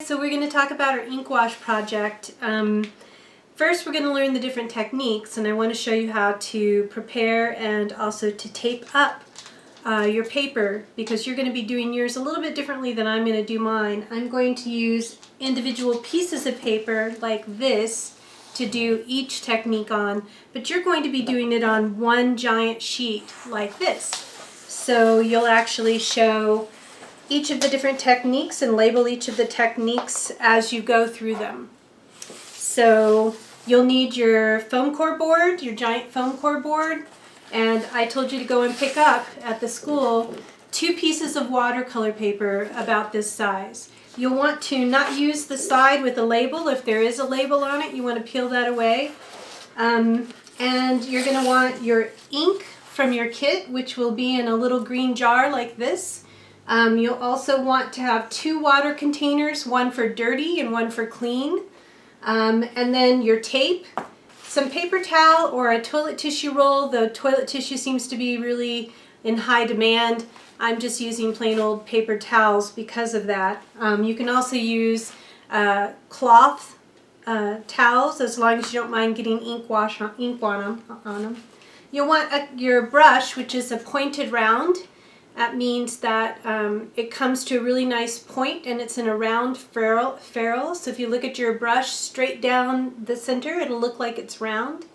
So we're going to talk about our Inkwash project. First we're going to learn the different techniques, and I want to show you how to prepare and also to tape up your paper, because you're going to be doing yours a little bit differently than I'm going to do mine. I'm going to use individual pieces of paper like this to do each technique on, but you're going to be doing it on one giant sheet like this. So you'll actually show each of the different techniques and label each of the techniques as you go through them. So you'll need your foam core board, your giant foam core board, and I told you to go and pick up at the school 2 pieces of watercolor paper about this size. You'll want to not use the side with a label. If there is a label on it, you want to peel that away. And you're going to want your ink from your kit, which will be in a little green jar like this. You'll also want to have 2 water containers, one for dirty and one for clean. And then your tape, some paper towel or a toilet tissue roll. The toilet tissue seems to be really in high demand. I'm just using plain old paper towels because of that. You can also use cloth towels, as long as you don't mind getting ink on them. You'll want your brush, which is a pointed round. That means that it comes to a really nice point, and it's in a round ferrule. So if you look at your brush straight down the center, it'll look like it's round.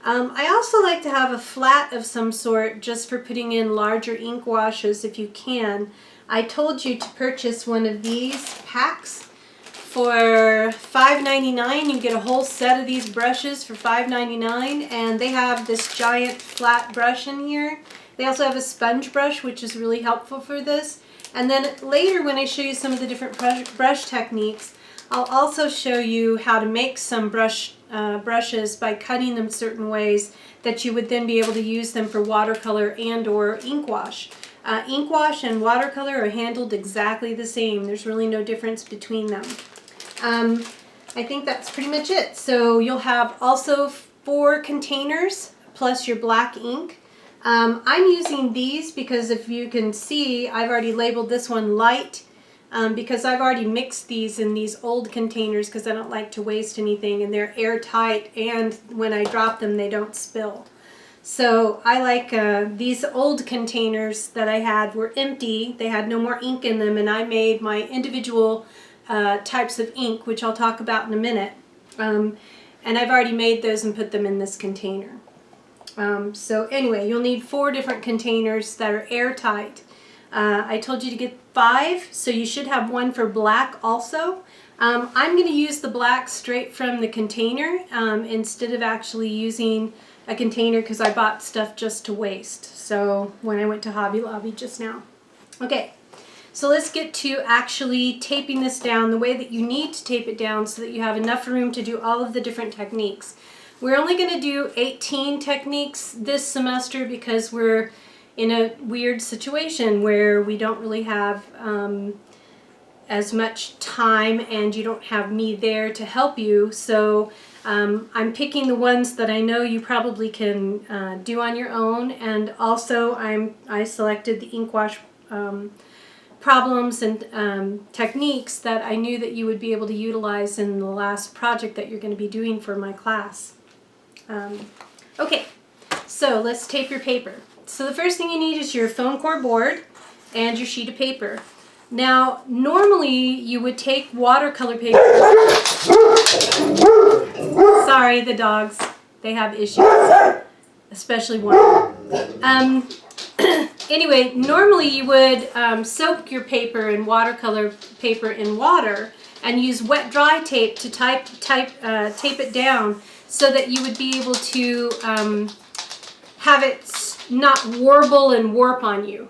I also like to have a flat of some sort just for putting in larger ink washes if you can. I told you to purchase one of these packs for $5.99. You get a whole set of these brushes for $5.99, and they have this giant flat brush in here. They also have a sponge brush, which is really helpful for this. And then later, when I show you some of the different brush techniques, I'll also show you how to make some brushes by cutting them certain ways that you would then be able to use them for watercolor and or ink wash. Ink wash and watercolor are handled exactly the same. There's really no difference between them. I think that's pretty much it. So you'll have also 4 containers plus your black ink. I'm using these because, if you can see, I've already labeled this one light because I've already mixed these in these old containers because I don't like to waste anything, and they're airtight, and when I drop them they don't spill. So I like these old containers that I had were empty. They had no more ink in them, and I made my individual types of ink, which I'll talk about in a minute. And I've already made those and put them in this container. So anyway, you'll need 4 different containers that are airtight. I told you to get 5, so you should have one for black also. I'm going to use the black straight from the container instead of actually using a container, because I bought stuff just to waste. So when I went to Hobby Lobby just now. Okay, so let's get to actually taping this down the way that you need to tape it down so that you have enough room to do all of the different techniques. We're only going to do 18 techniques this semester because we're in a weird situation where we don't really have as much time, and you don't have me there to help you. So I'm picking the ones that I know you probably can do on your own, and also I selected the Inkwash problems and techniques that I knew that you would be able to utilize in the last project that you're going to be doing for my class. Okay, so let's tape your paper. So the first thing you need is your foam core board and your sheet of paper. Now, normally you would take watercolor paper. Sorry, the dogs, they have issues, especially one. Anyway, normally you would soak your paper in watercolor paper in water and use wet dry tape to tape it down, so that you would be able to have it not warble and warp on you.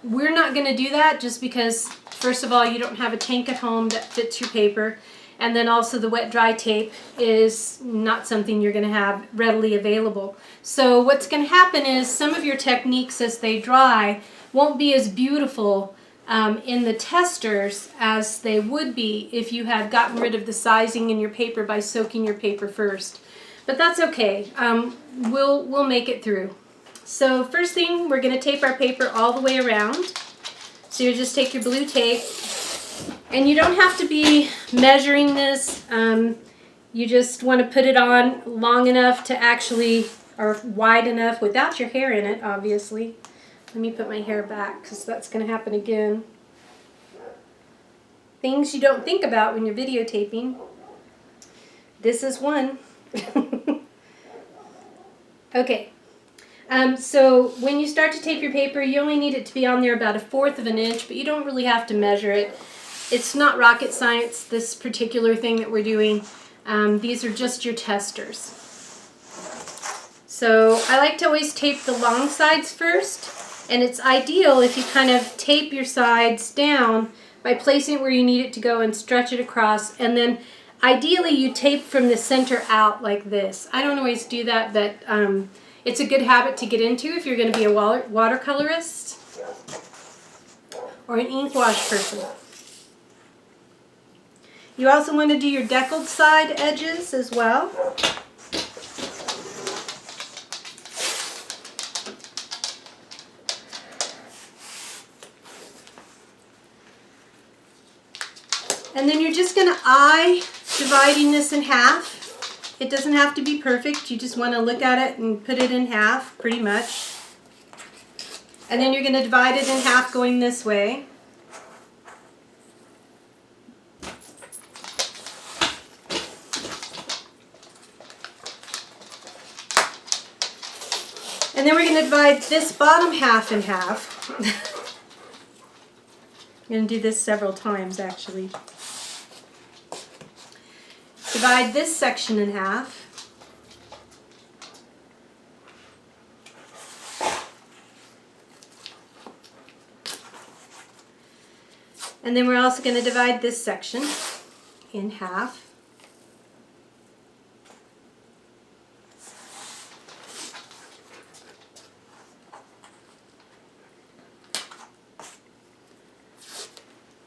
We're not going to do that, just because, first of all, you don't have a tank at home that fits your paper, and then also the wet dry tape is not something you're going to have readily available. So what's going to happen is some of your techniques, as they dry, won't be as beautiful in the testers as they would be if you had gotten rid of the sizing in your paper by soaking your paper first. But that's okay. We'll make it through. So first thing, we're going to tape our paper all the way around. So you just take your blue tape And you don't have to be measuring this. You just want to put it on long enough to actually, or wide enough without your hair in it, obviously. Let me put my hair back because that's going to happen again. Things you don't think about when you're videotaping. This is one. Okay. So when you start to tape your paper, you only need it to be on there about 1/4 of an inch, but you don't really have to measure it. It's not rocket science, this particular thing that we're doing. These are just your testers. So I like to always tape the long sides first, and it's ideal if you kind of tape your sides down by placing it where you need it to go and stretch it across, and then ideally you tape from the center out like this. I don't always do that, but it's a good habit to get into if you're going to be a watercolorist or an ink wash person. You also want to do your deckled side edges as well. And then you're just going to dividing this in half. It doesn't have to be perfect. You just want to look at it and put it in half, pretty much. And then you're going to divide it in half going this way. And then we're going to divide this bottom half in half. I'm going to do this several times, actually. Divide this section in half. And then we're also going to divide this section in half.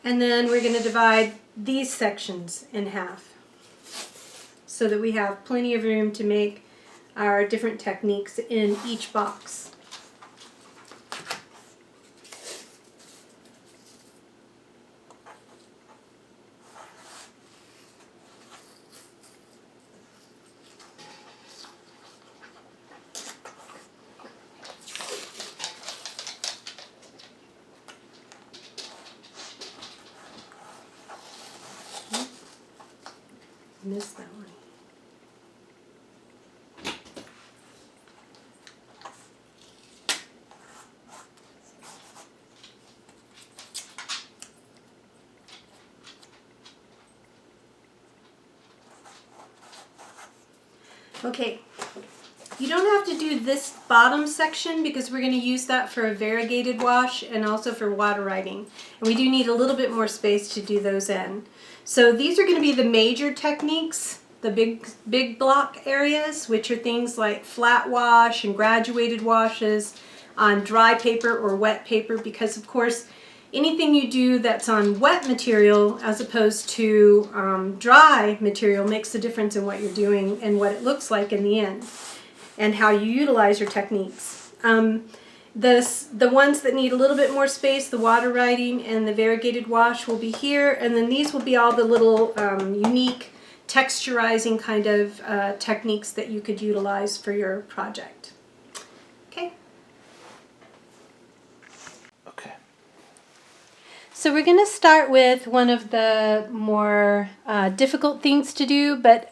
And then we're going to divide these sections in half so that we have plenty of room to make our different techniques in each box. Missed that one. Okay, you don't have to do this bottom section because we're going to use that for a variegated wash and also for water writing. And we do need a little bit more space to do those in. So these are going to be the major techniques, the big block areas, which are things like flat wash and graduated washes on dry paper or wet paper, because of course anything you do that's on wet material as opposed to dry material makes a difference in what you're doing and what it looks like in the end and how you utilize your techniques. The ones that need a little bit more space, the water writing and the variegated wash, will be here, and then these will be all the little unique texturizing kind of techniques that you could utilize for your project. Okay. Okay. So we're going to start with one of the more difficult things to do, but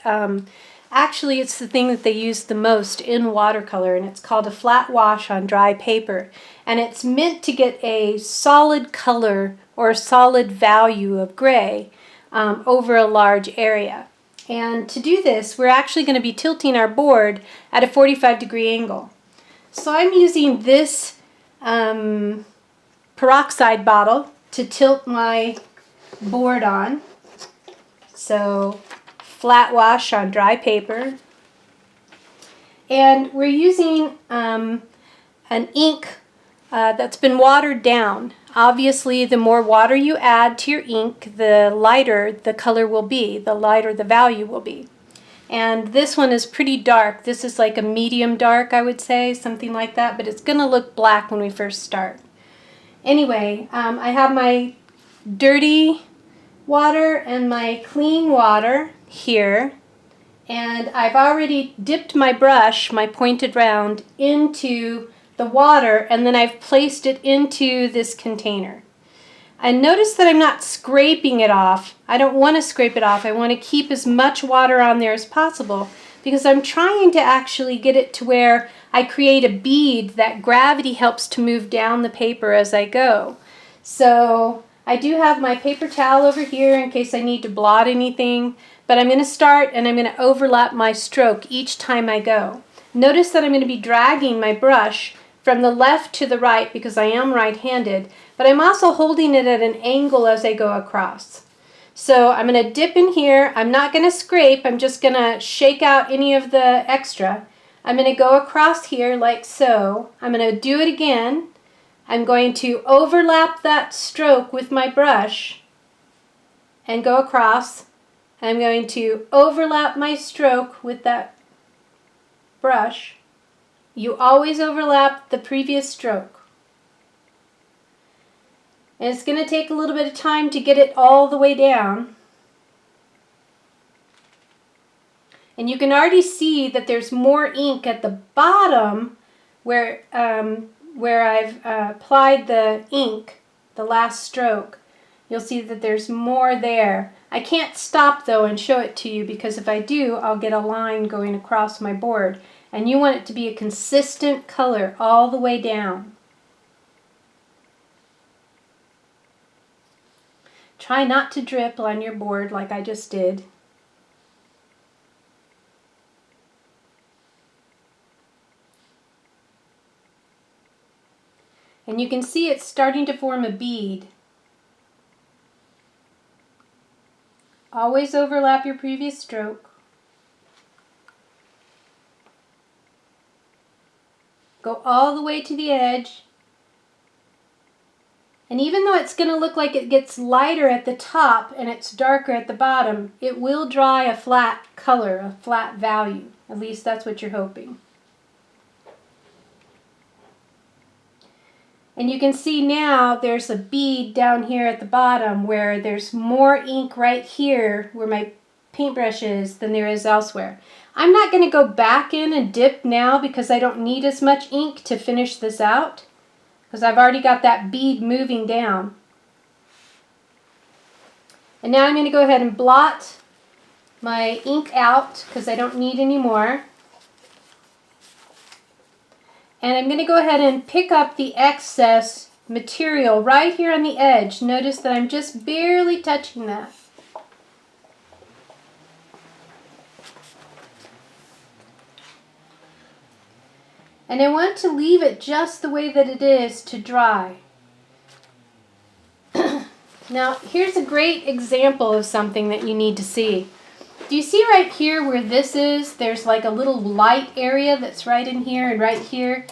actually it's the thing that they use the most in watercolor, and it's called a flat wash on dry paper. And it's meant to get a solid color or a solid value of gray over a large area. And to do this, we're actually going to be tilting our board at a 45-degree angle. So I'm using this peroxide bottle to tilt my board on. So flat wash on dry paper. And we're using an ink that's been watered down. Obviously, the more water you add to your ink, the lighter the color will be, the lighter the value will be. And this one is pretty dark. This is like a medium dark, I would say, something like that, but it's going to look black when we first start. Anyway, I have my dirty water and my clean water here, and I've already dipped my brush, my pointed round, into the water, and then I've placed it into this container. And notice that I'm not scraping it off. I don't want to scrape it off. I want to keep as much water on there as possible because I'm trying to actually get it to where I create a bead that gravity helps to move down the paper as I go. So I do have my paper towel over here in case I need to blot anything, but I'm going to start and I'm going to overlap my stroke each time I go. Notice that I'm going to be dragging my brush from the left to the right because I am right-handed, but I'm also holding it at an angle as I go across. So I'm going to dip in here. I'm not going to scrape. I'm just going to shake out any of the extra. I'm going to go across here like so. I'm going to do it again. I'm going to overlap that stroke with my brush and go across. I'm going to overlap my stroke with that brush. You always overlap the previous stroke. And it's going to take a little bit of time to get it all the way down. And you can already see that there's more ink at the bottom where I've applied the ink, the last stroke. You'll see that there's more there. I can't stop though and show it to you because if I do, I'll get a line going across my board. And you want it to be a consistent color all the way down. Try not to drip on your board like I just did. And you can see it's starting to form a bead. Always overlap your previous stroke. Go all the way to the edge. And even though it's going to look like it gets lighter at the top and it's darker at the bottom, it will dry a flat color, a flat value. At least that's what you're hoping. And you can see now there's a bead down here at the bottom where there's more ink right here where my paintbrush is than there is elsewhere. I'm not going to go back in and dip now because I don't need as much ink to finish this out because I've already got that bead moving down. And now I'm going to go ahead and blot my ink out because I don't need any more. And I'm going to go ahead and pick up the excess material right here on the edge. Notice that I'm just barely touching that. And I want to leave it just the way that it is to dry. Now, here's a great example of something that you need to see. Do you see right here where this is? There's like a little light area that's right in here and right here.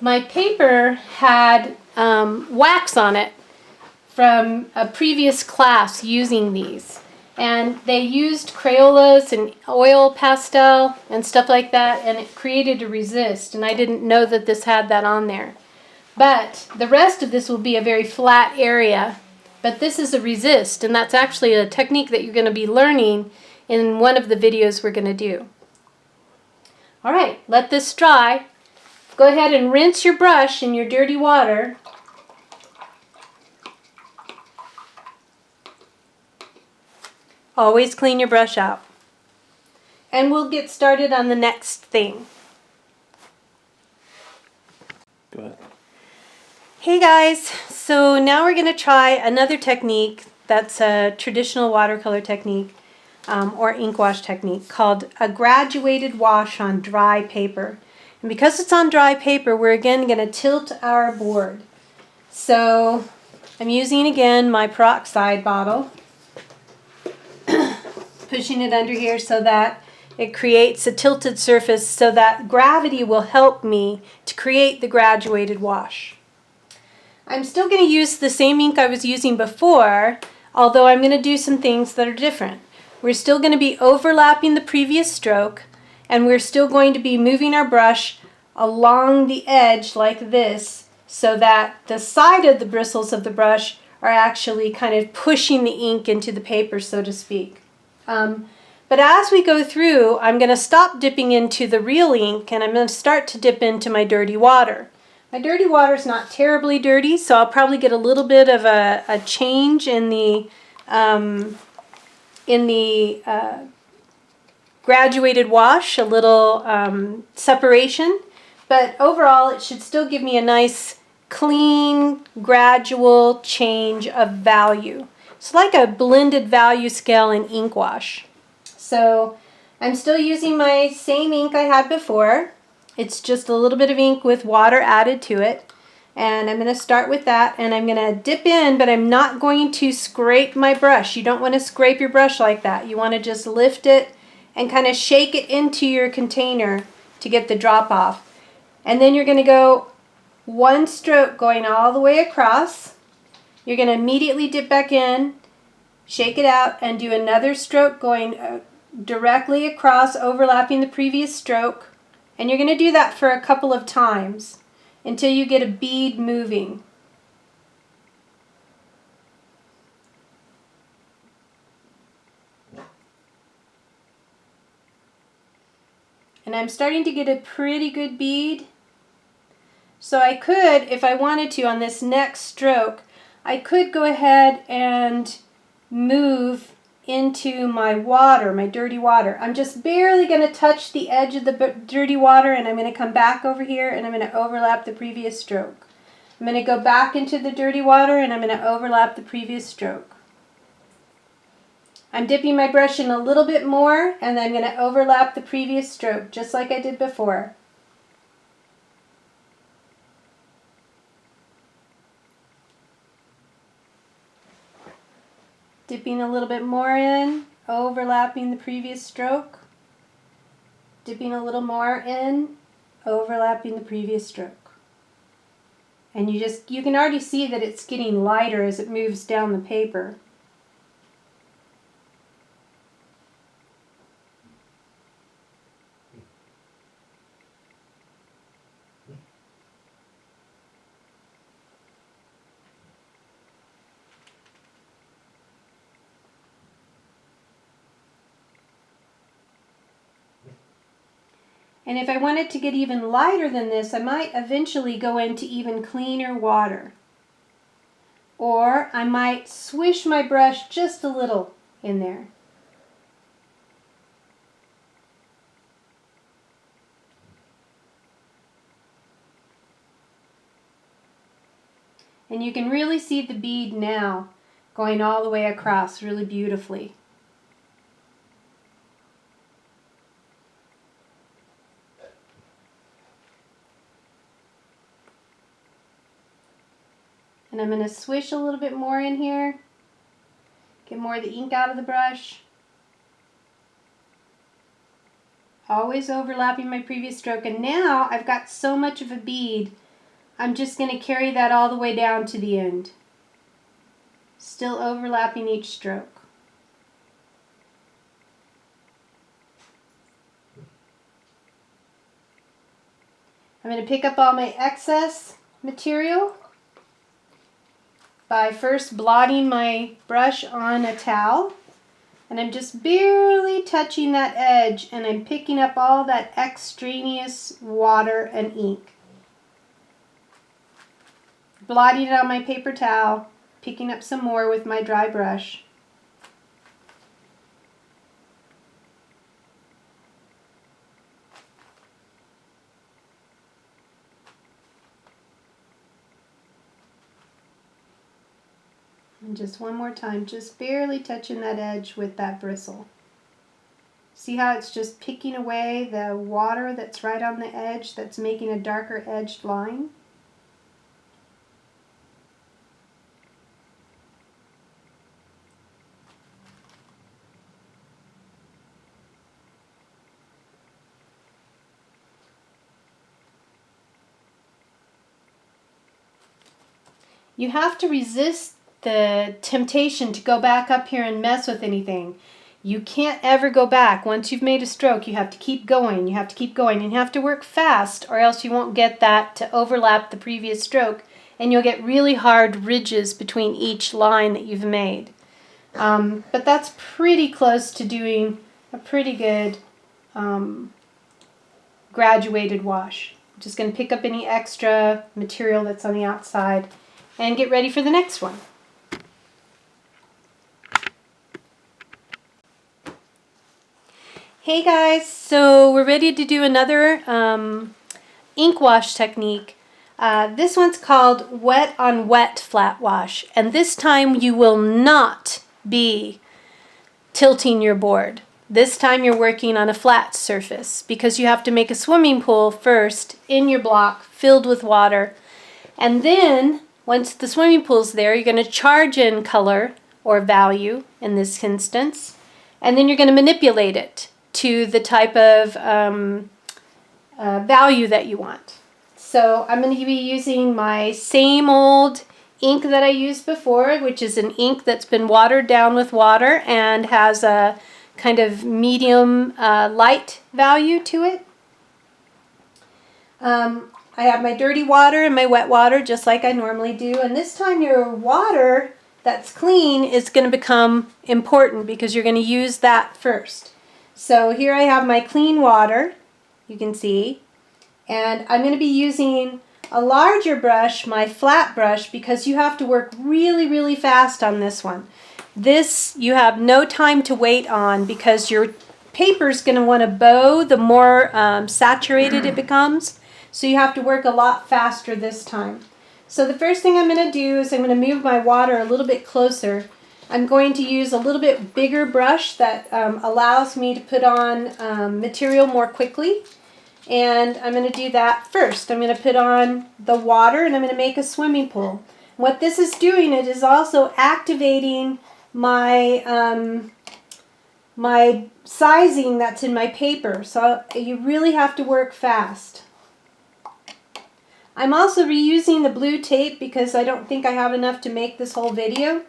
My paper had wax on it from a previous class using these. And they used Crayolas and oil pastel and stuff like that, and it created a resist, and I didn't know that this had that on there. But the rest of this will be a very flat area, but this is a resist, and that's actually a technique that you're going to be learning in one of the videos we're going to do. All right, let this dry. Go ahead and rinse your brush in your dirty water. Always clean your brush out. And we'll get started on the next thing. Go ahead. Hey guys, so now we're going to try another technique that's a traditional watercolor technique or ink wash technique called a graduated wash on dry paper. And because it's on dry paper, we're again going to tilt our board. So I'm using again my peroxide bottle. Pushing it under here so that it creates a tilted surface so that gravity will help me to create the graduated wash. I'm still going to use the same ink I was using before, although I'm going to do some things that are different. We're still going to be overlapping the previous stroke, and we're still going to be moving our brush along the edge like this so that the side of the bristles of the brush are actually kind of pushing the ink into the paper, so to speak. But as we go through, I'm going to stop dipping into the real ink and I'm going to start to dip into my dirty water. My dirty water is not terribly dirty, so I'll probably get a little bit of a change in the graduated wash, a little separation, but overall it should still give me a nice clean gradual change of value. It's like a blended value scale in Inkwash. So I'm still using my same ink I had before. It's just a little bit of ink with water added to it. And I'm going to start with that, and I'm going to dip in, but I'm not going to scrape my brush. You don't want to scrape your brush like that. You want to just lift it and kind of shake it into your container to get the drop off. And then you're going to go one stroke going all the way across. You're going to immediately dip back in, shake it out, and do another stroke going directly across, overlapping the previous stroke. And you're going to do that for a couple of times until you get a bead moving. And I'm starting to get a pretty good bead. So I could, if I wanted to, on this next stroke, I could go ahead and move into my water, my dirty water. I'm just barely going to touch the edge of the dirty water, and I'm going to come back over here and I'm going to overlap the previous stroke. I'm going to go back into the dirty water and I'm going to overlap the previous stroke. I'm dipping my brush in a little bit more and I'm going to overlap the previous stroke just like I did before. Dipping a little bit more in, overlapping the previous stroke. Dipping a little more in, overlapping the previous stroke. And you can already see that it's getting lighter as it moves down the paper. And if I wanted to get even lighter than this, I might eventually go into even cleaner water. Or I might swish my brush just a little in there. And you can really see the bead now going all the way across really beautifully. And I'm going to swish a little bit more in here, get more of the ink out of the brush. Always overlapping my previous stroke, and now I've got so much of a bead, I'm just going to carry that all the way down to the end. Still overlapping each stroke. I'm going to pick up all my excess material by first blotting my brush on a towel, and I'm just barely touching that edge, and I'm picking up all that extraneous water and ink. Blotting it on my paper towel, picking up some more with my dry brush. And just one more time, just barely touching that edge with that bristle. See how it's just picking away the water that's right on the edge, that's making a darker edged line? You have to resist the temptation to go back up here and mess with anything. You can't ever go back. Once you've made a stroke, you have to keep going. You have to keep going. And you have to work fast, or else you won't get that to overlap the previous stroke, and you'll get really hard ridges between each line that you've made. But that's pretty close to doing a pretty good graduated wash. I'm just going to pick up any extra material that's on the outside and get ready for the next one. Hey guys, so we're ready to do another ink wash technique. This one's called wet on wet flat wash, and this time you will not be tilting your board. This time you're working on a flat surface because you have to make a swimming pool first in your block filled with water, and then once the swimming pool's there, you're going to charge in color or value in this instance, and then you're going to manipulate it to the type of value that you want. So I'm going to be using my same old ink that I used before, which is an ink that's been watered down with water and has a kind of medium light value to it. I have my dirty water and my wet water just like I normally do, and this time your water that's clean is going to become important because you're going to use that first. So here I have my clean water, you can see, and I'm going to be using a larger brush, my flat brush, because you have to work really, really fast on this one. This you have no time to wait on because your paper is going to want to bow the more saturated it becomes. So you have to work a lot faster this time. So the first thing I'm going to do is I'm going to move my water a little bit closer. I'm going to use a little bit bigger brush that allows me to put on material more quickly. And I'm going to do that first. I'm going to put on the water and I'm going to make a swimming pool. What this is doing, it is also activating my my sizing that's in my paper. So you really have to work fast. I'm also reusing the blue tape because I don't think I have enough to make this whole video.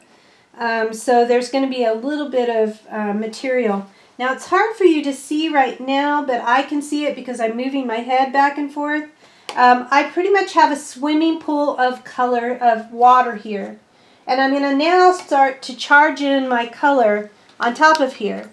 So there's going to be a little bit of material. Now it's hard for you to see right now, but I can see it because I'm moving my head back and forth. I pretty much have a swimming pool of color, of water here. And I'm going to now start to charge in my color on top of here.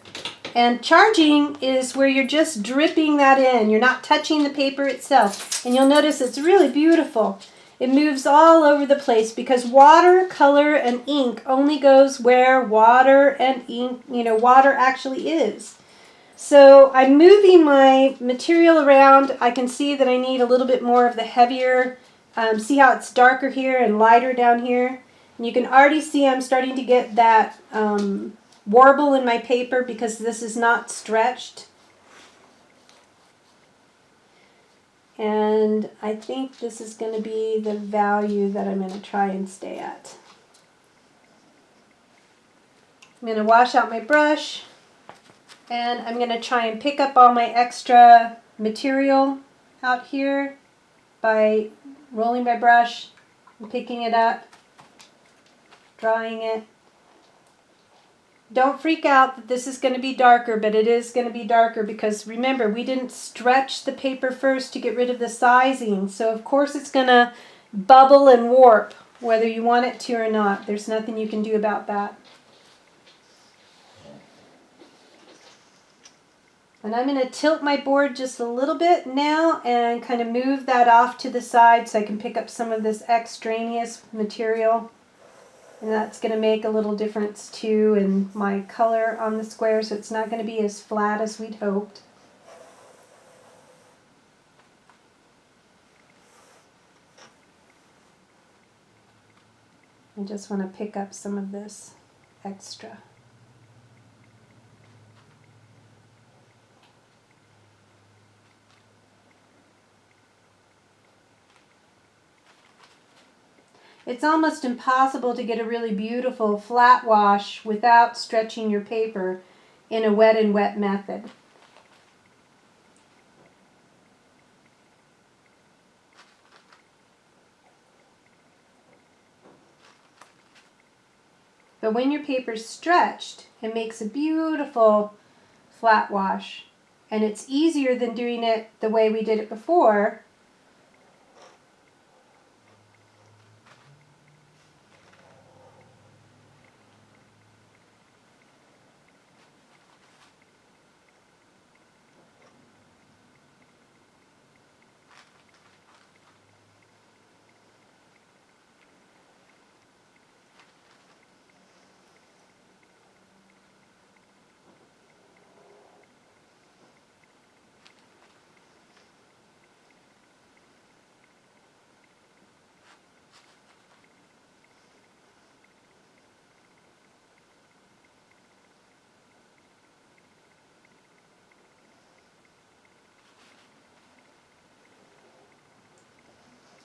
And charging is where you're just dripping that in. You're not touching the paper itself. And you'll notice it's really beautiful. It moves all over the place because water, color, and ink only goes where water and ink, water actually is. So I'm moving my material around. I can see that I need a little bit more of the heavier. See how it's darker here and lighter down here? And you can already see I'm starting to get that warble in my paper because this is not stretched. And I think this is going to be the value that I'm going to try and stay at. I'm going to wash out my brush and I'm going to try and pick up all my extra material out here by rolling my brush and picking it up, drawing it. Don't freak out that this is going to be darker, but it is going to be darker because remember, we didn't stretch the paper first to get rid of the sizing. So of course it's going to bubble and warp whether you want it to or not. There's nothing you can do about that. And I'm going to tilt my board just a little bit now and kind of move that off to the side so I can pick up some of this extraneous material. And that's going to make a little difference too in my color on the square, so it's not going to be as flat as we'd hoped. I just want to pick up some of this extra. It's almost impossible to get a really beautiful flat wash without stretching your paper in a wet and wet method. But when your paper's stretched, it makes a beautiful flat wash. And it's easier than doing it the way we did it before.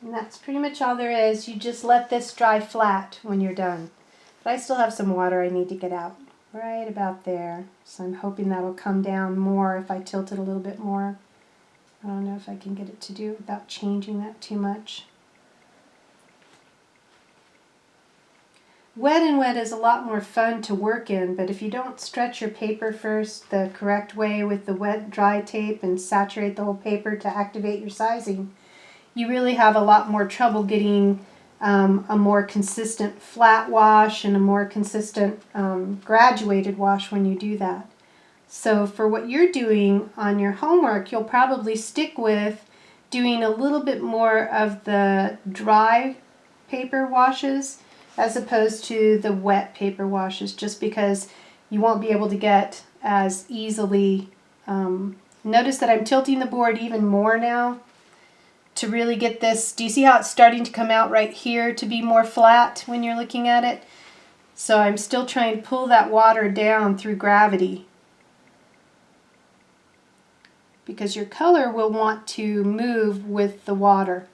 And that's pretty much all there is. You just let this dry flat when you're done. But I still have some water I need to get out right about there. So I'm hoping that'll come down more if I tilt it a little bit more. I don't know if I can get it to do it without changing that too much. Wet and wet is a lot more fun to work in, but if you don't stretch your paper first the correct way with the wet dry tape and saturate the whole paper to activate your sizing, you really have a lot more trouble getting a more consistent flat wash and a more consistent graduated wash when you do that. So for what you're doing on your homework, you'll probably stick with doing a little bit more of the dry paper washes as opposed to the wet paper washes, just because you won't be able to get as easily. Notice that I'm tilting the board even more now to really get this. Do you see how it's starting to come out right here to be more flat when you're looking at it? So I'm still trying to pull that water down through gravity, because your color will want to move with the water.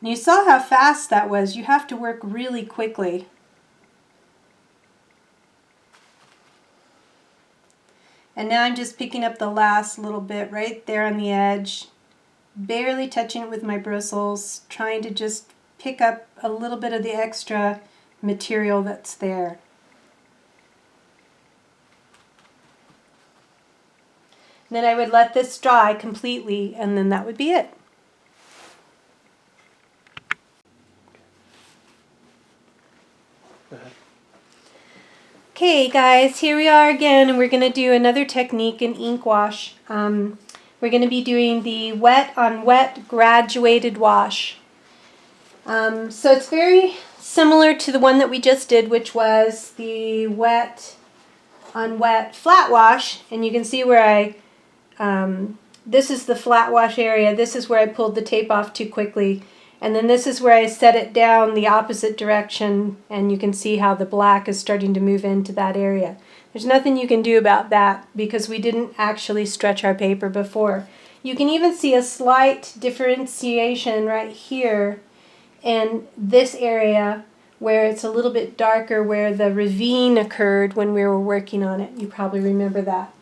And you saw how fast that was. You have to work really quickly. And now I'm just picking up the last little bit right there on the edge, barely touching it with my bristles, trying to just pick up a little bit of the extra material that's there. Then I would let this dry completely, and then that would be it. Okay guys, here we are again, and we're going to do another technique in Inkwash. We're going to be doing the wet on wet graduated wash. So it's very similar to the one that we just did, which was the wet on wet flat wash. And you can see where this is the flat wash area. This is where I pulled the tape off too quickly. And then this is where I set it down the opposite direction, and you can see how the black is starting to move into that area. There's nothing you can do about that because we didn't actually stretch our paper before. You can even see a slight differentiation right here in this area where it's a little bit darker, where the ravine occurred when we were working on it. You probably remember that.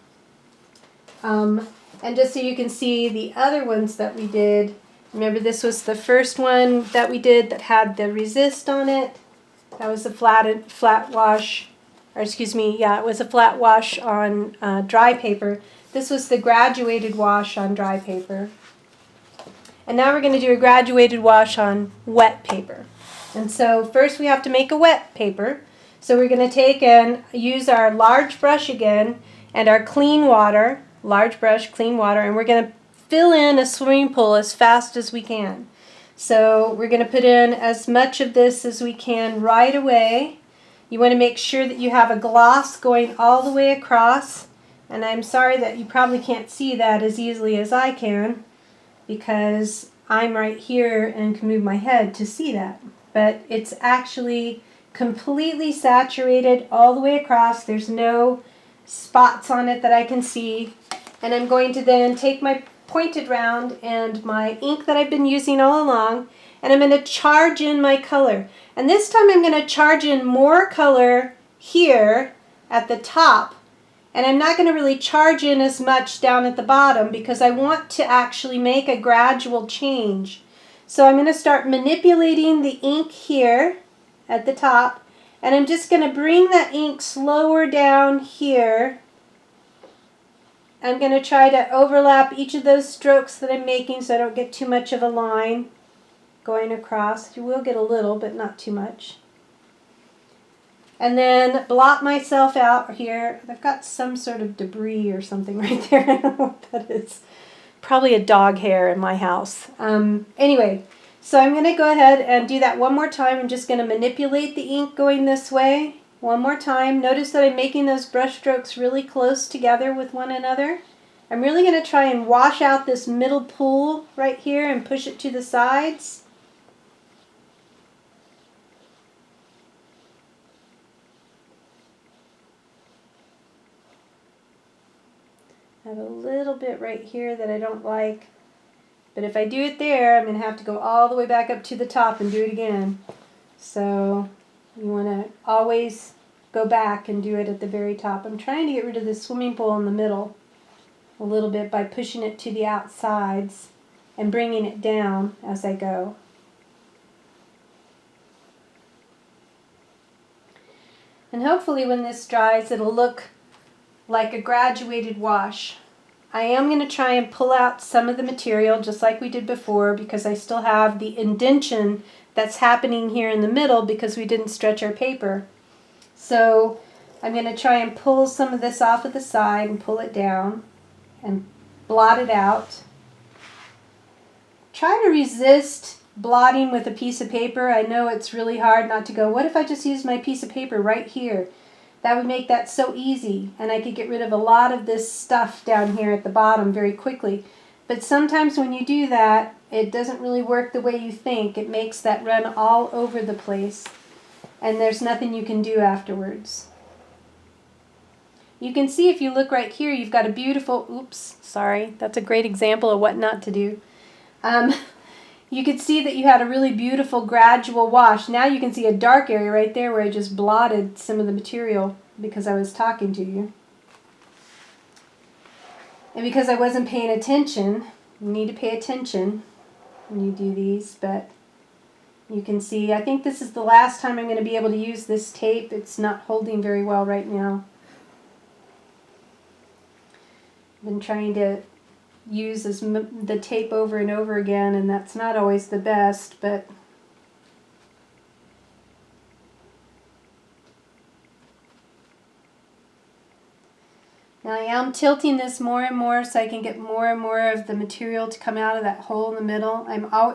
And just so you can see the other ones that we did, remember, this was the first one that we did that had the resist on it. That was a flat wash, or excuse me, yeah, it was a flat wash on dry paper. This was the graduated wash on dry paper. And now we're going to do a graduated wash on wet paper. And so first we have to make a wet paper. So we're going to take and use our large brush again and our clean water, large brush, clean water, and we're going to fill in a swimming pool as fast as we can. So we're going to put in as much of this as we can right away. You want to make sure that you have a gloss going all the way across. And I'm sorry that you probably can't see that as easily as I can, because I'm right here and can move my head to see that. But it's actually completely saturated all the way across. There's no spots on it that I can see. And I'm going to then take my pointed round and my ink that I've been using all along, and I'm going to charge in my color. And this time I'm going to charge in more color here at the top, and I'm not going to really charge in as much down at the bottom because I want to actually make a gradual change. So I'm going to start manipulating the ink here at the top, and I'm just going to bring that ink slower down here. I'm going to try to overlap each of those strokes that I'm making so I don't get too much of a line going across. You will get a little, but not too much. And then blot myself out here. I've got some sort of debris or something right there. I don't know what that is. Probably a dog hair in my house. Anyway, so I'm going to go ahead and do that one more time. I'm just going to manipulate the ink going this way. One more time. Notice that I'm making those brush strokes really close together with one another. I'm really going to try and wash out this middle pool right here and push it to the sides. I have a little bit right here that I don't like. But if I do it there, I'm going to have to go all the way back up to the top and do it again. So you want to always go back and do it at the very top. I'm trying to get rid of the swimming pool in the middle a little bit by pushing it to the outsides and bringing it down as I go. And hopefully when this dries, it'll look like a graduated wash. I am going to try and pull out some of the material just like we did before, because I still have the indentation that's happening here in the middle because we didn't stretch our paper. So I'm going to try and pull some of this off of the side and pull it down and blot it out. Try to resist blotting with a piece of paper. I know it's really hard not to go, what if I just use my piece of paper right here? That would make that so easy, and I could get rid of a lot of this stuff down here at the bottom very quickly. But sometimes when you do that, it doesn't really work the way you think. It makes that run all over the place, and there's nothing you can do afterwards. You can see if you look right here, you've got a beautiful, oops, sorry, that's a great example of what not to do. You could see that you had a really beautiful gradual wash. Now you can see a dark area right there where I just blotted some of the material because I was talking to you. And because I wasn't paying attention, you need to pay attention when you do these, but you can see, I think this is the last time I'm going to be able to use this tape. It's not holding very well right now. I've been trying to use the tape over and over again, and that's not always the best, but now I am tilting this more and more so I can get more and more of the material to come out of that hole in the middle.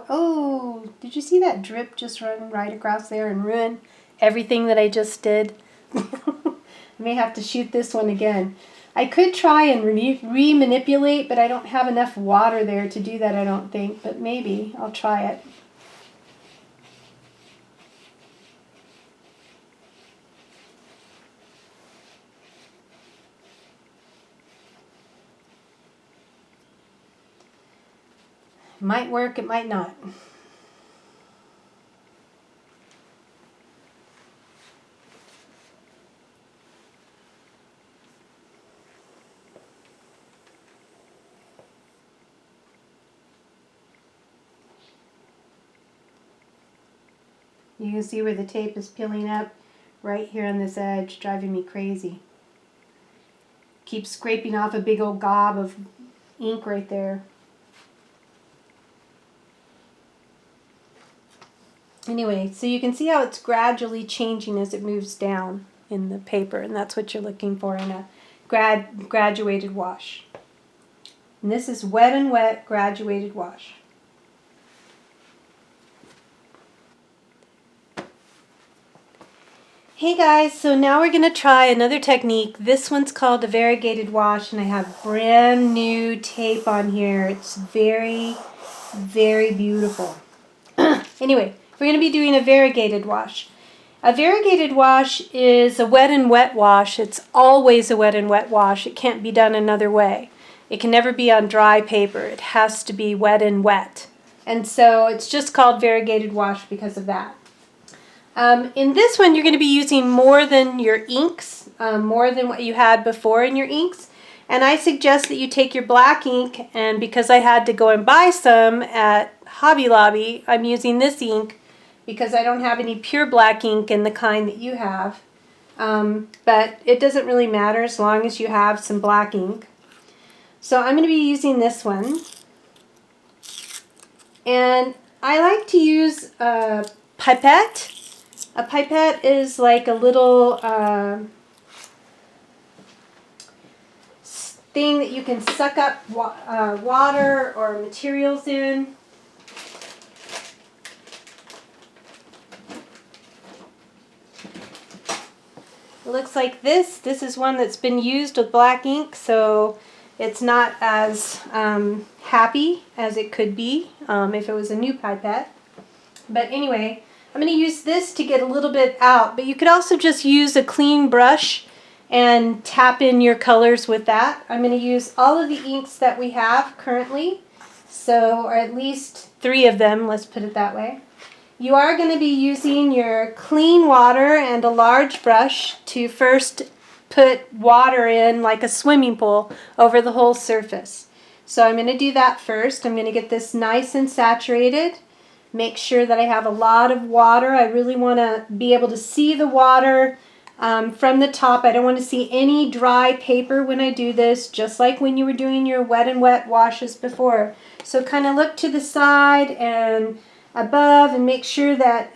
Oh, did you see that drip just run right across there and ruin everything that I just did? I may have to shoot this one again. I could try and re-manipulate, but I don't have enough water there to do that, I don't think, but maybe I'll try it. It might work, it might not. You can see where the tape is peeling up right here on this edge, driving me crazy. Keep scraping off a big old gob of ink right there. Anyway, so you can see how it's gradually changing as it moves down in the paper, and that's what you're looking for in a graduated wash. And this is wet and wet graduated wash. Hey guys, so now we're going to try another technique. This one's called a variegated wash, and I have brand new tape on here. It's very, very beautiful. Anyway, we're going to be doing a variegated wash. A variegated wash is a wet and wet wash. It's always a wet and wet wash. It can't be done another way. It can never be on dry paper. It has to be wet and wet. And so it's just called variegated wash because of that. In this one, you're going to be using more than your inks, more than what you had before in your inks. And I suggest that you take your black ink, and because I had to go and buy some at Hobby Lobby, I'm using this ink because I don't have any pure black ink in the kind that you have. But it doesn't really matter as long as you have some black ink. So I'm going to be using this one. And I like to use a pipette. A pipette is like a little thing that you can suck up water or materials in. It looks like this. This is one that's been used with black ink, so it's not as happy as it could be if it was a new pipette. But anyway, I'm going to use this to get a little bit out, but you could also just use a clean brush and tap in your colors with that. I'm going to use all of the inks that we have currently, so, or at least 3 of them, let's put it that way. You are going to be using your clean water and a large brush to first put water in like a swimming pool over the whole surface. So I'm going to do that first. I'm going to get this nice and saturated. Make sure that I have a lot of water. I really want to be able to see the water from the top. I don't want to see any dry paper when I do this, just like when you were doing your wet and wet washes before. So kind of look to the side and above and make sure that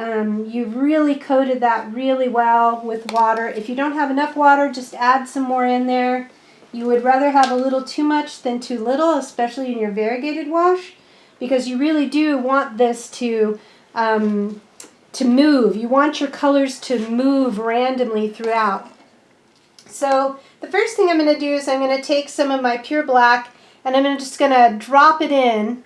you've really coated that really well with water. If you don't have enough water, just add some more in there. You would rather have a little too much than too little, especially in your variegated wash, because you really do want this to move. You want your colors to move randomly throughout. So the first thing I'm going to do is I'm going to take some of my pure black and I'm just going to drop it in.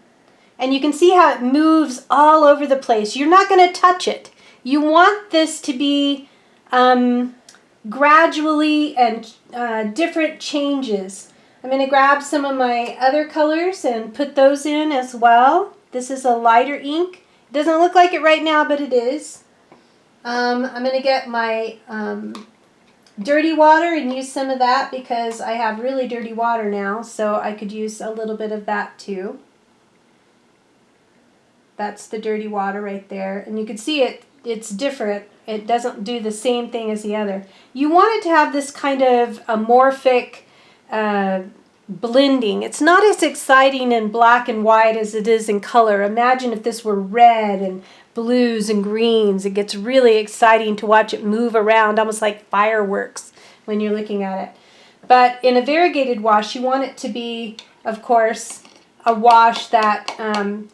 And you can see how it moves all over the place. You're not going to touch it. You want this to be gradually and different changes. I'm going to grab some of my other colors and put those in as well. This is a lighter ink. It doesn't look like it right now, but it is. I'm going to get my dirty water and use some of that because I have really dirty water now, so I could use a little bit of that too. That's the dirty water right there. And you can see it's different. It doesn't do the same thing as the other. You want it to have this kind of amorphic blending. It's not as exciting in black and white as it is in color. Imagine if this were red and blues and greens. It gets really exciting to watch it move around, almost like fireworks when you're looking at it. But in a variegated wash, you want it to be, of course, a wash that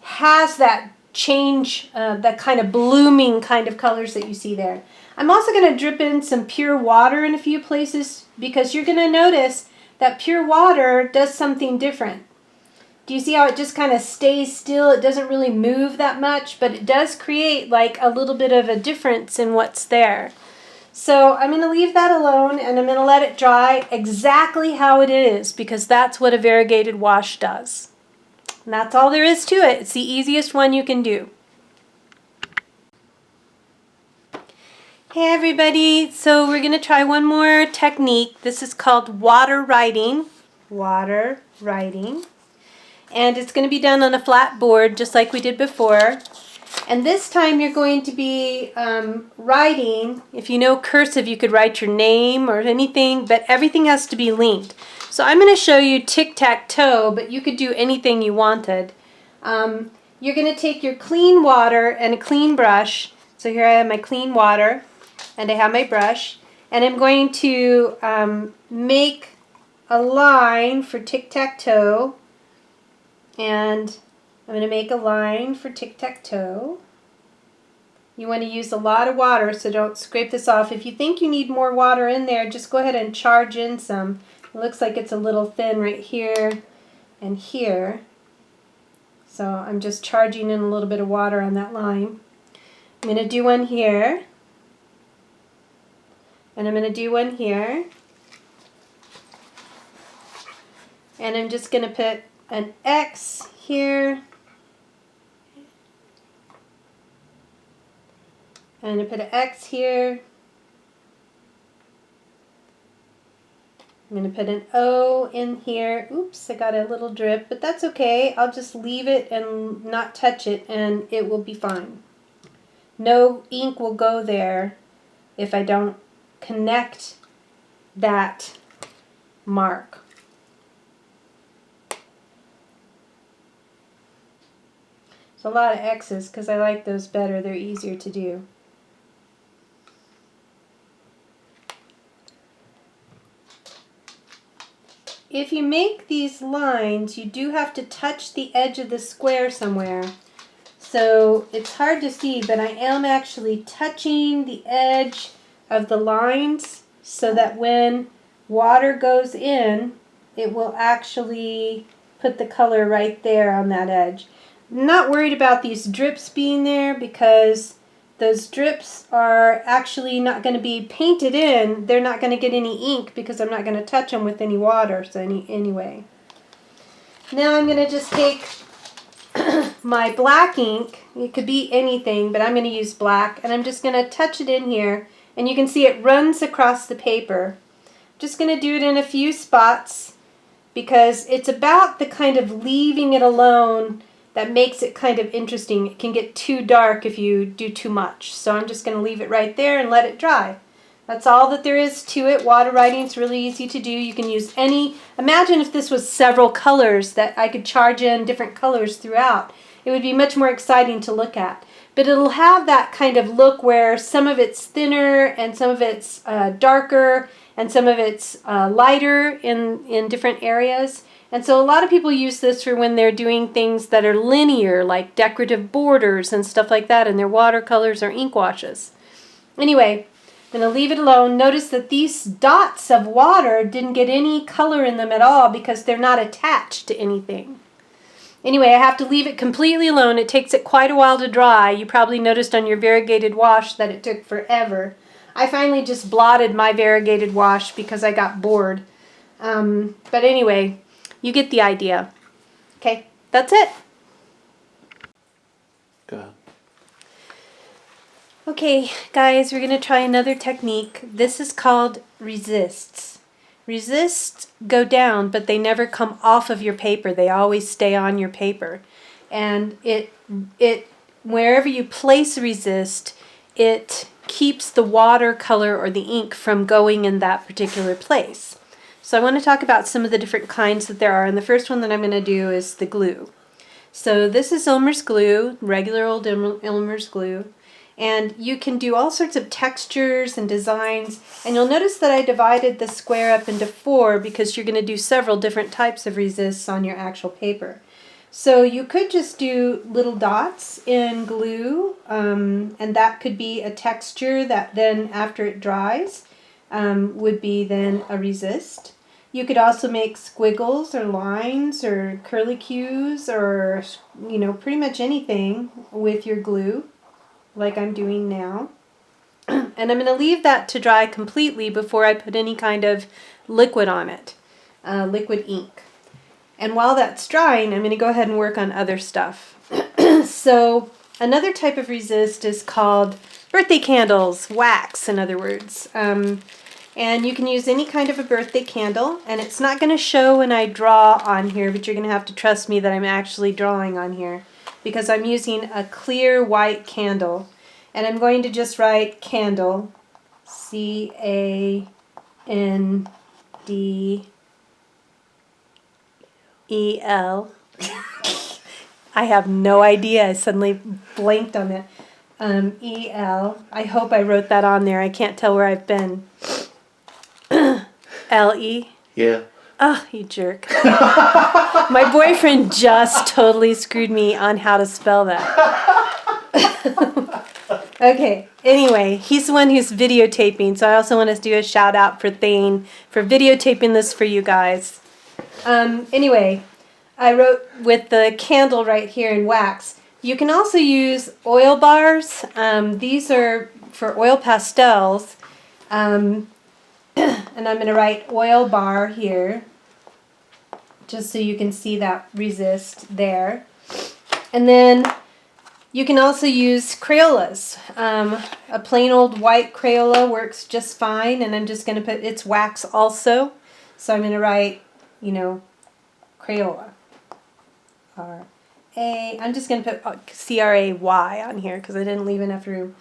has that change, that kind of blooming kind of colors that you see there. I'm also going to drip in some pure water in a few places because you're going to notice that pure water does something different. Do you see how it just kind of stays still? It doesn't really move that much, but it does create like a little bit of a difference in what's there. So I'm going to leave that alone and I'm going to let it dry exactly how it is because that's what a variegated wash does. And that's all there is to it. It's the easiest one you can do. Hey everybody, so we're going to try one more technique. This is called water writing. Water writing. And it's going to be done on a flat board just like we did before. And this time you're going to be writing, if you know cursive you could write your name or anything, but everything has to be linked. So I'm going to show you tic-tac-toe, but you could do anything you wanted. You're going to take your clean water and a clean brush. So here I have my clean water and I have my brush. And I'm going to make a line for tic-tac-toe. And I'm going to make a line for tic-tac-toe. You want to use a lot of water, so don't scrape this off. If you think you need more water in there, just go ahead and charge in some. It looks like it's a little thin right here and here. So I'm just charging in a little bit of water on that line. I'm going to do one here. And I'm going to do one here. And I'm just going to put an X here. And I put an X here. I'm going to put an O in here. Oops, I got a little drip, but that's okay. I'll just leave it and not touch it and it will be fine. No ink will go there if I don't connect that mark. So a lot of X's because I like those better. They're easier to do. If you make these lines, you do have to touch the edge of the square somewhere. So it's hard to see, but I am actually touching the edge of the lines so that when water goes in, it will actually put the color right there on that edge. I'm not worried about these drips being there because those drips are actually not going to be painted in. They're not going to get any ink because I'm not going to touch them with any water. So anyway. Now I'm going to just take my black ink. It could be anything, but I'm going to use black. And I'm just going to touch it in here. And you can see it runs across the paper. Just going to do it in a few spots because it's about the kind of leaving it alone that makes it kind of interesting. It can get too dark if you do too much. So I'm just going to leave it right there and let it dry. That's all that there is to it. Water writing is really easy to do. You can use any, imagine if this was several colors that I could charge in different colors throughout. It would be much more exciting to look at. But it'll have that kind of look where some of it's thinner and some of it's darker and some of it's lighter in different areas. And so a lot of people use this for when they're doing things that are linear, like decorative borders and stuff like that, in their watercolors or ink washes. Anyway, I'm going to leave it alone. Notice that these dots of water didn't get any color in them at all because they're not attached to anything. Anyway, I have to leave it completely alone. It takes it quite a while to dry. You probably noticed on your variegated wash that it took forever. I finally just blotted my variegated wash because I got bored. But anyway, you get the idea. Okay, that's it. Go ahead. Okay, guys, we're going to try another technique. This is called resists. Resists go down, but they never come off of your paper. They always stay on your paper. And wherever you place a resist, it keeps the watercolor or the ink from going in that particular place. So I want to talk about some of the different kinds that there are. And the first one that I'm going to do is the glue. So this is Elmer's glue, regular old Elmer's glue. And you can do all sorts of textures and designs. And you'll notice that I divided the square up into 4 because you're going to do several different types of resists on your actual paper. So you could just do little dots in glue, and that could be a texture that then after it dries would be then a resist. You could also make squiggles or lines or curlicues or, you know, pretty much anything with your glue, like I'm doing now. And I'm going to leave that to dry completely before I put any kind of liquid on it, liquid ink. And while that's drying, I'm going to go ahead and work on other stuff. So another type of resist is called birthday candles, wax in other words. And you can use any kind of a birthday candle, and it's not going to show when I draw on here, but you're going to have to trust me that I'm actually drawing on here because I'm using a clear white candle. And I'm going to just write candle, C-A-N-D-E-L. I have no idea. I suddenly blanked on it. E-L. I hope I wrote that on there. I can't tell where I've been. L-E? Yeah. Oh, you jerk. My boyfriend just totally screwed me on how to spell that. Okay, anyway, he's the one who's videotaping, so I also want to do a shout out for Thane for videotaping this for you guys. Anyway, I wrote with the candle right here in wax. You can also use oil bars. These are for oil pastels. And I'm going to write oil bar here, just so you can see that resist there. And then you can also use Crayolas. A plain old white Crayola works just fine, and I'm just going to put, it's wax also. So I'm going to write, you know, Crayola. R-A, I'm just going to put C-R-A-Y on here because I didn't leave enough room.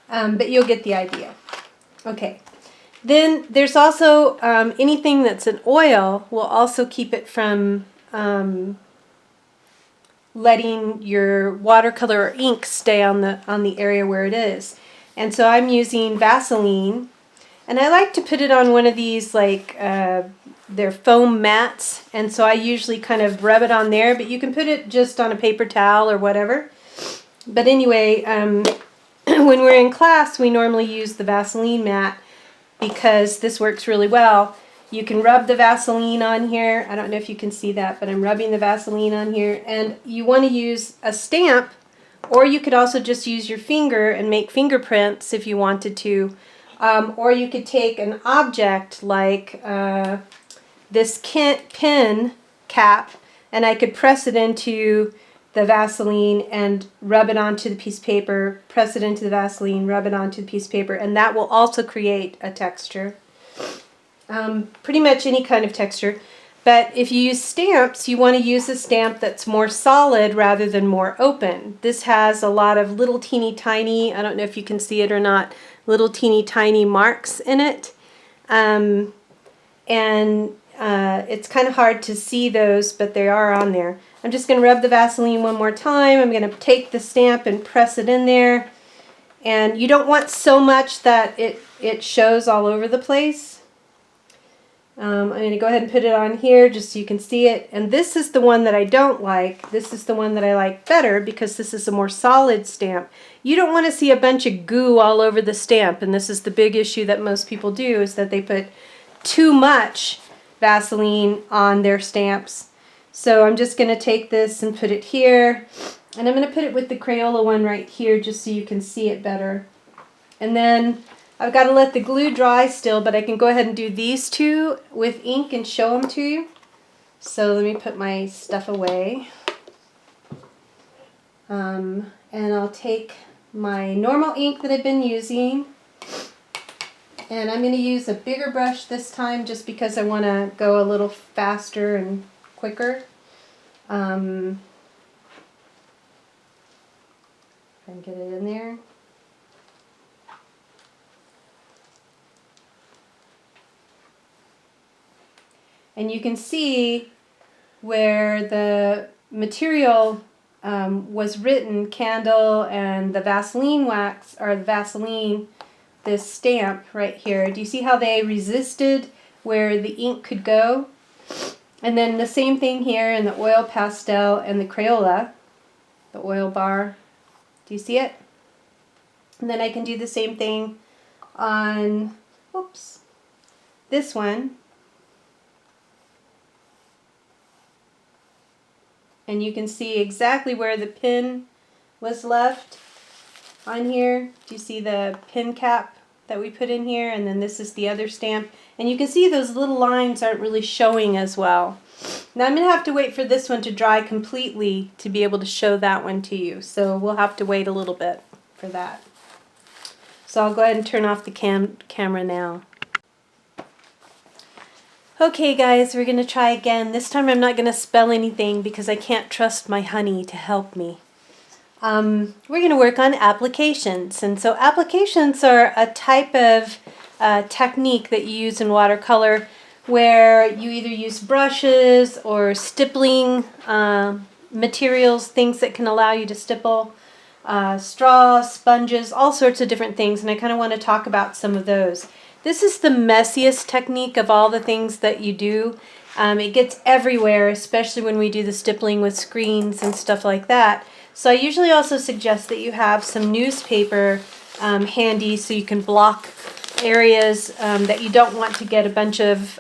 But you'll get the idea. Okay. Then there's also anything that's an oil will also keep it from letting your watercolor or ink stay on the area where it is. And so I'm using Vaseline, and I like to put it on one of these like they're foam mats, and so I usually kind of rub it on there, but you can put it just on a paper towel or whatever. But anyway, when we're in class we normally use the Vaseline mat because this works really well. You can rub the Vaseline on here. I don't know if you can see that, but I'm rubbing the Vaseline on here. And you want to use a stamp Or you could also just use your finger and make fingerprints if you wanted to. Or you could take an object like this pin cap, and I could press it into the Vaseline and rub it onto the piece of paper, press it into the Vaseline, rub it onto the piece of paper, and that will also create a texture. Pretty much any kind of texture. But if you use stamps, you want to use a stamp that's more solid rather than more open. This has a lot of little teeny tiny, I don't know if you can see it or not, little teeny tiny marks in it. It's kind of hard to see those, but they are on there. I'm just going to rub the Vaseline one more time. I'm going to take the stamp and press it in there. And you don't want so much that it shows all over the place. I'm going to go ahead and put it on here just so you can see it. And this is the one that I don't like. This is the one that I like better because this is a more solid stamp. You don't want to see a bunch of goo all over the stamp, and this is the big issue that most people do, is that they put too much Vaseline on their stamps. So I'm just going to take this and put it here, and I'm going to put it with the Crayola one right here just so you can see it better. And then I've got to let the glue dry still, but I can go ahead and do these two with ink and show them to you. So let me put my stuff away. And I'll take my normal ink that I've been using, and I'm going to use a bigger brush this time just because I want to go a little faster and quicker. And get it in there. And you can see where the material was written, candle, and the Vaseline wax, or the Vaseline, this stamp right here. Do you see how they resisted where the ink could go? And then the same thing here in the oil pastel and the Crayola, the oil bar. Do you see it? And then I can do the same thing on, oops, this one. And you can see exactly where the pin was left on here. Do you see the pin cap that we put in here? And then this is the other stamp. And you can see those little lines aren't really showing as well. Now I'm going to have to wait for this one to dry completely to be able to show that one to you. So we'll have to wait a little bit for that. So I'll go ahead and turn off the camera now. Okay guys, we're going to try again. This time I'm not going to spell anything because I can't trust my honey to help me. We're going to work on applications. And so applications are a type of technique that you use in watercolor where you either use brushes or stippling materials, things that can allow you to stipple, straws, sponges, all sorts of different things. And I kind of want to talk about some of those. This is the messiest technique of all the things that you do. It gets everywhere, especially when we do the stippling with screens and stuff like that. So I usually also suggest that you have some newspaper handy so you can block areas that you don't want to get a bunch of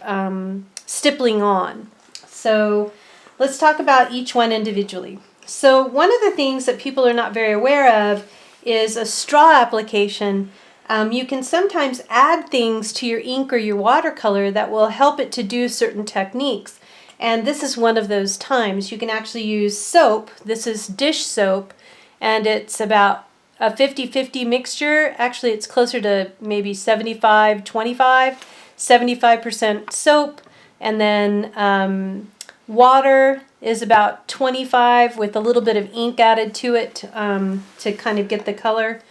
stippling on. So let's talk about each one individually. So one of the things that people are not very aware of is a straw application. You can sometimes add things to your ink or your watercolor that will help it to do certain techniques. And this is one of those times. You can actually use soap. This is dish soap, and it's about a 50-50 mixture. Actually, it's closer to maybe 75-25, 75% soap, and then water is about 25 with a little bit of ink added to it to kind of get the color.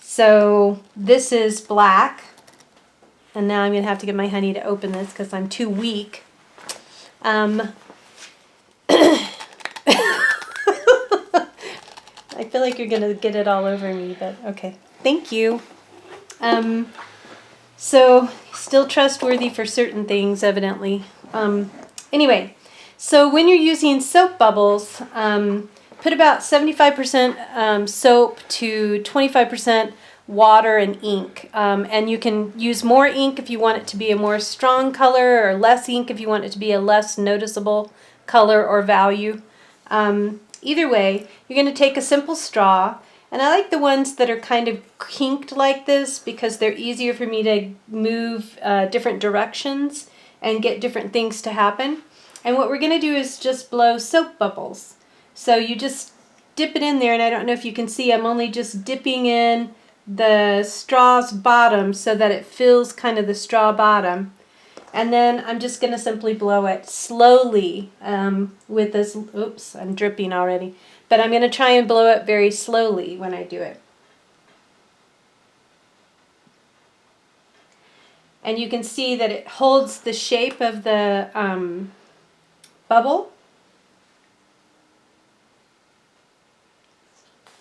So this is black, and now I'm going to have to get my honey to open this because I'm too weak. I feel like you're going to get it all over me, but okay. Thank you. So still trustworthy for certain things, evidently. Anyway, so when you're using soap bubbles, put about 75% soap to 25% water and ink. And you can use more ink if you want it to be a more strong color, or less ink if you want it to be a less noticeable color or value. Either way, you're going to take a simple straw, and I like the ones that are kind of kinked like this because they're easier for me to move different directions and get different things to happen. And what we're going to do is just blow soap bubbles. So you just dip it in there, and I don't know if you can see, I'm only just dipping in the straw's bottom so that it fills kind of the straw bottom. And then I'm just going to simply blow it slowly with this, oops, I'm dripping already. But I'm going to try and blow it very slowly when I do it. And you can see that it holds the shape of the bubble.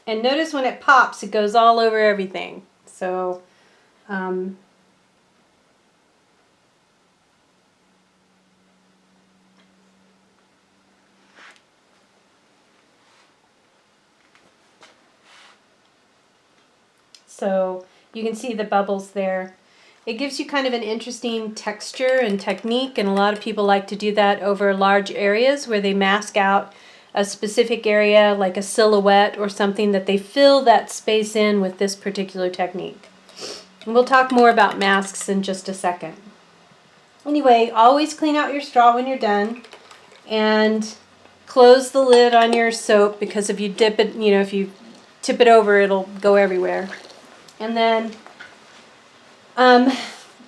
And notice when it pops, it goes all over everything. So, so you can see the bubbles there. It gives you kind of an interesting texture and technique, and a lot of people like to do that over large areas where they mask out a specific area like a silhouette or something, that they fill that space in with this particular technique. And we'll talk more about masks in just a second. Anyway, always clean out your straw when you're done, and close the lid on your soap, because if you dip it, you know, if you tip it over, it'll go everywhere. And then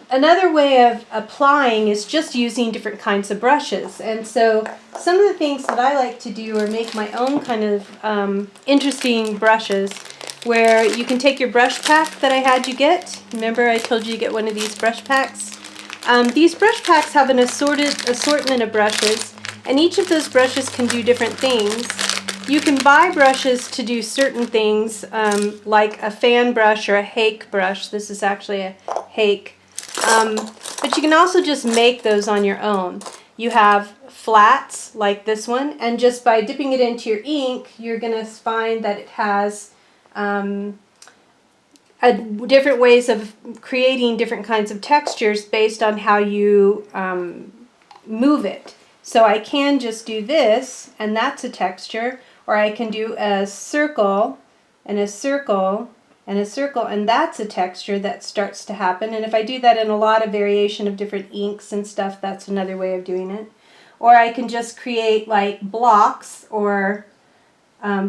another way of applying is just using different kinds of brushes. And so some of the things that I like to do are make my own kind of interesting brushes, where you can take your brush pack that I had you get. Remember I told you to get one of these brush packs? These brush packs have an assortment of brushes, and each of those brushes can do different things. You can buy brushes to do certain things, like a fan brush or a hake brush. This is actually a hake. But you can also just make those on your own. You have flats like this one, and just by dipping it into your ink, you're going to find that it has different ways of creating different kinds of textures based on how you move it. So I can just do this, and that's a texture, or I can do a circle and a circle and a circle, and that's a texture that starts to happen. And if I do that in a lot of variation of different inks and stuff, that's another way of doing it. Or I can just create like blocks or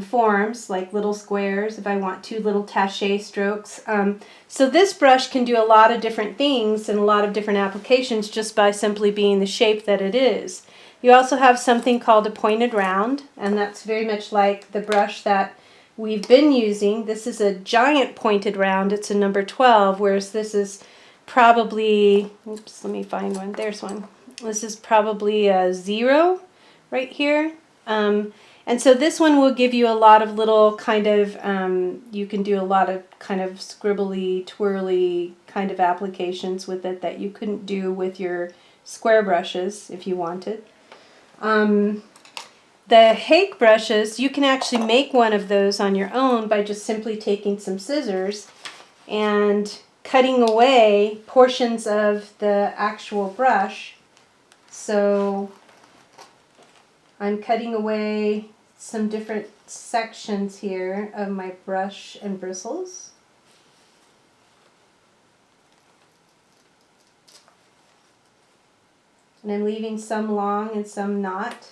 forms, like little squares if I want to, little taché strokes. So this brush can do a lot of different things and a lot of different applications just by simply being the shape that it is. You also have something called a pointed round, and that's very much like the brush that we've been using. This is a giant pointed round. It's a number 12, whereas this is probably, oops, let me find one. There's one. This is probably a 0 right here. And so this one will give you a lot of little kind of, you can do a lot of kind of scribbly, twirly kind of applications with it that you couldn't do with your square brushes if you wanted. The hake brushes, you can actually make one of those on your own by just simply taking some scissors and cutting away portions of the actual brush. So I'm cutting away some different sections here of my brush and bristles. And I'm leaving some long and some not.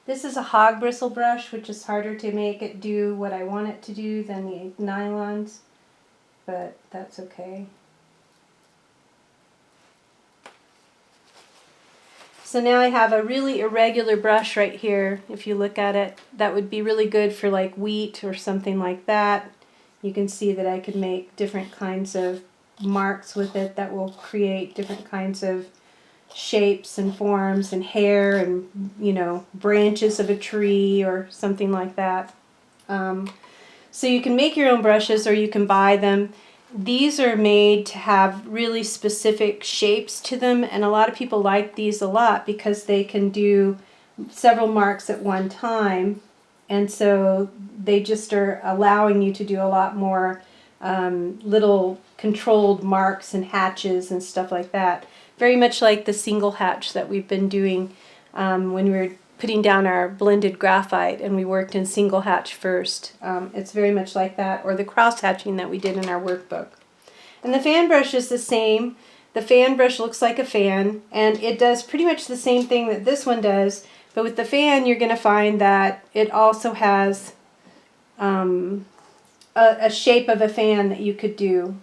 This is a hog bristle brush, which is harder to make it do what I want it to do than the nylons, but that's okay. So now I have a really irregular brush right here. If you look at it, that would be really good for like wheat or something like that. You can see that I could make different kinds of marks with it that will create different kinds of shapes and forms and hair and, you know, branches of a tree or something like that. So you can make your own brushes or you can buy them. These are made to have really specific shapes to them, and a lot of people like these a lot because they can do several marks at one time, and so they just are allowing you to do a lot more little controlled marks and hatches and stuff like that. very much like the single hatch that we've been doing when we were putting down our blended graphite and we worked in single hatch first. It's very much like that, or the cross hatching that we did in our workbook. And the fan brush is the same. The fan brush looks like a fan, and it does pretty much the same thing that this one does, but with the fan you're going to find that it also has a shape of a fan that you could do,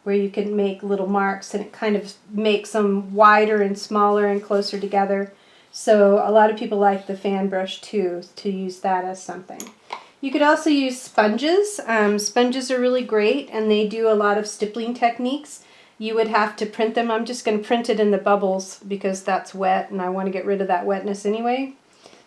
where you can make little marks, and it kind of makes them wider and smaller and closer together. So a lot of people like the fan brush too, to use that as something. You could also use sponges. Sponges are really great, and they do a lot of stippling techniques. You would have to print them. I'm just going to print it in the bubbles because that's wet and I want to get rid of that wetness anyway.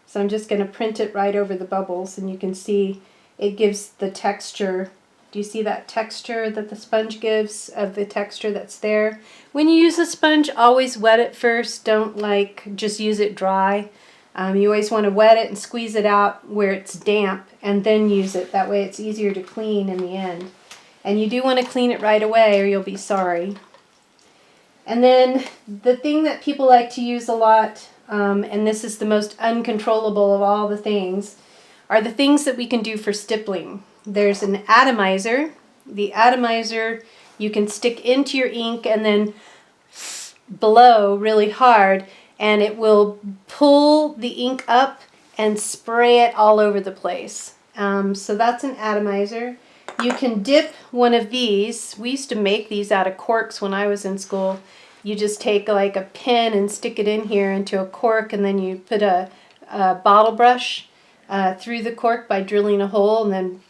So I'm just going to print it right over the bubbles, and you can see it gives the texture. Do you see that texture that the sponge gives of the texture that's there? When you use a sponge, always wet it first. Don't just use it dry. You always want to wet it and squeeze it out where it's damp and then use it. That way it's easier to clean in the end. And you do want to clean it right away or you'll be sorry. And then the thing that people like to use a lot, and this is the most uncontrollable of all the things, are the things that we can do for stippling. There's an atomizer. The atomizer you can stick into your ink and then blow really hard, and it will pull the ink up and spray it all over the place. So that's an atomizer. You can dip one of these. We used to make these out of corks when I was in school. You just take like a pen and stick it in here into a cork, and then you put a bottle brush through the cork by drilling a hole and then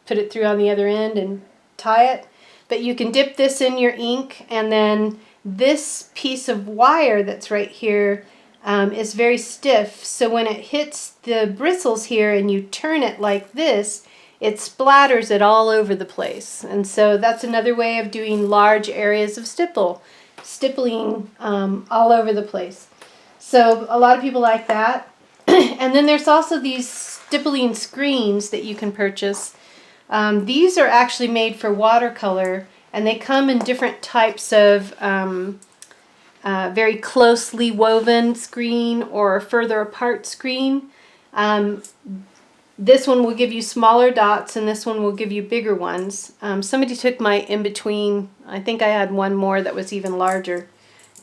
put it through on the other end and tie it. But you can dip this in your ink, and then this piece of wire that's right here is very stiff, so when it hits the bristles here and you turn it like this, it splatters it all over the place. And so that's another way of doing large areas of stippling all over the place. So a lot of people like that. And then there's also these stippling screens that you can purchase. These are actually made for watercolor, and they come in different types of very closely woven screen or further apart screen. This one will give you smaller dots, and this one will give you bigger ones. Somebody took my in-between. I think I had one more that was even larger,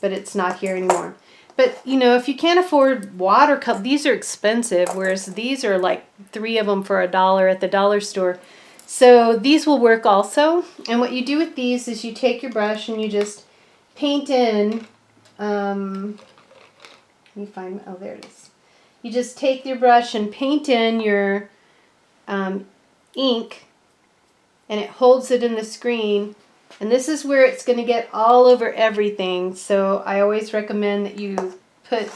but it's not here anymore. But, you know, if you can't afford watercolor, these are expensive, whereas these are like 3 of them for $1 at the dollar store. So these will work also. And what you do with these is you take your brush and you just paint in, let me find, oh, there it is. You just take your brush and paint in your ink, and it holds it in the screen. And this is where it's going to get all over everything. So I always recommend that you put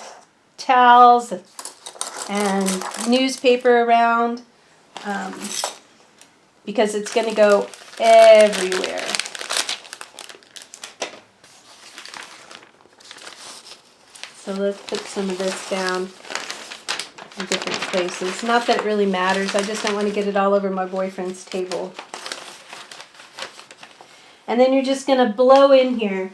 towels and newspaper around, because it's going to go everywhere. So let's put some of this down in different places. Not that it really matters, I just don't want to get it all over my boyfriend's table. And then you're just going to blow in here.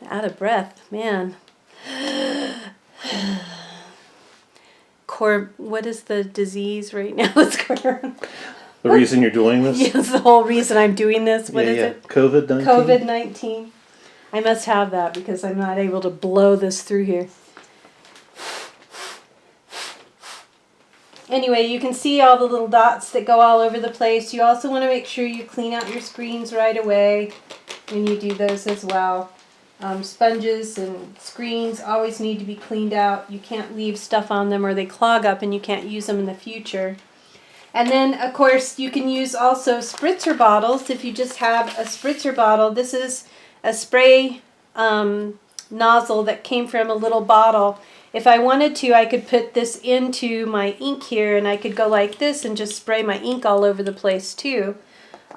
Out of breath, man. What is the disease right now that's going around? The reason you're doing this? Yes, the whole reason I'm doing this. What is it? COVID-19? COVID-19. I must have that because I'm not able to blow this through here. Anyway, you can see all the little dots that go all over the place. You also want to make sure you clean out your screens right away when you do those as well. Sponges and screens always need to be cleaned out. You can't leave stuff on them or they clog up and you can't use them in the future. And then, of course, you can use also spritzer bottles if you just have a spritzer bottle. This is a spray nozzle that came from a little bottle. If I wanted to, I could put this into my ink here and I could go like this and just spray my ink all over the place too.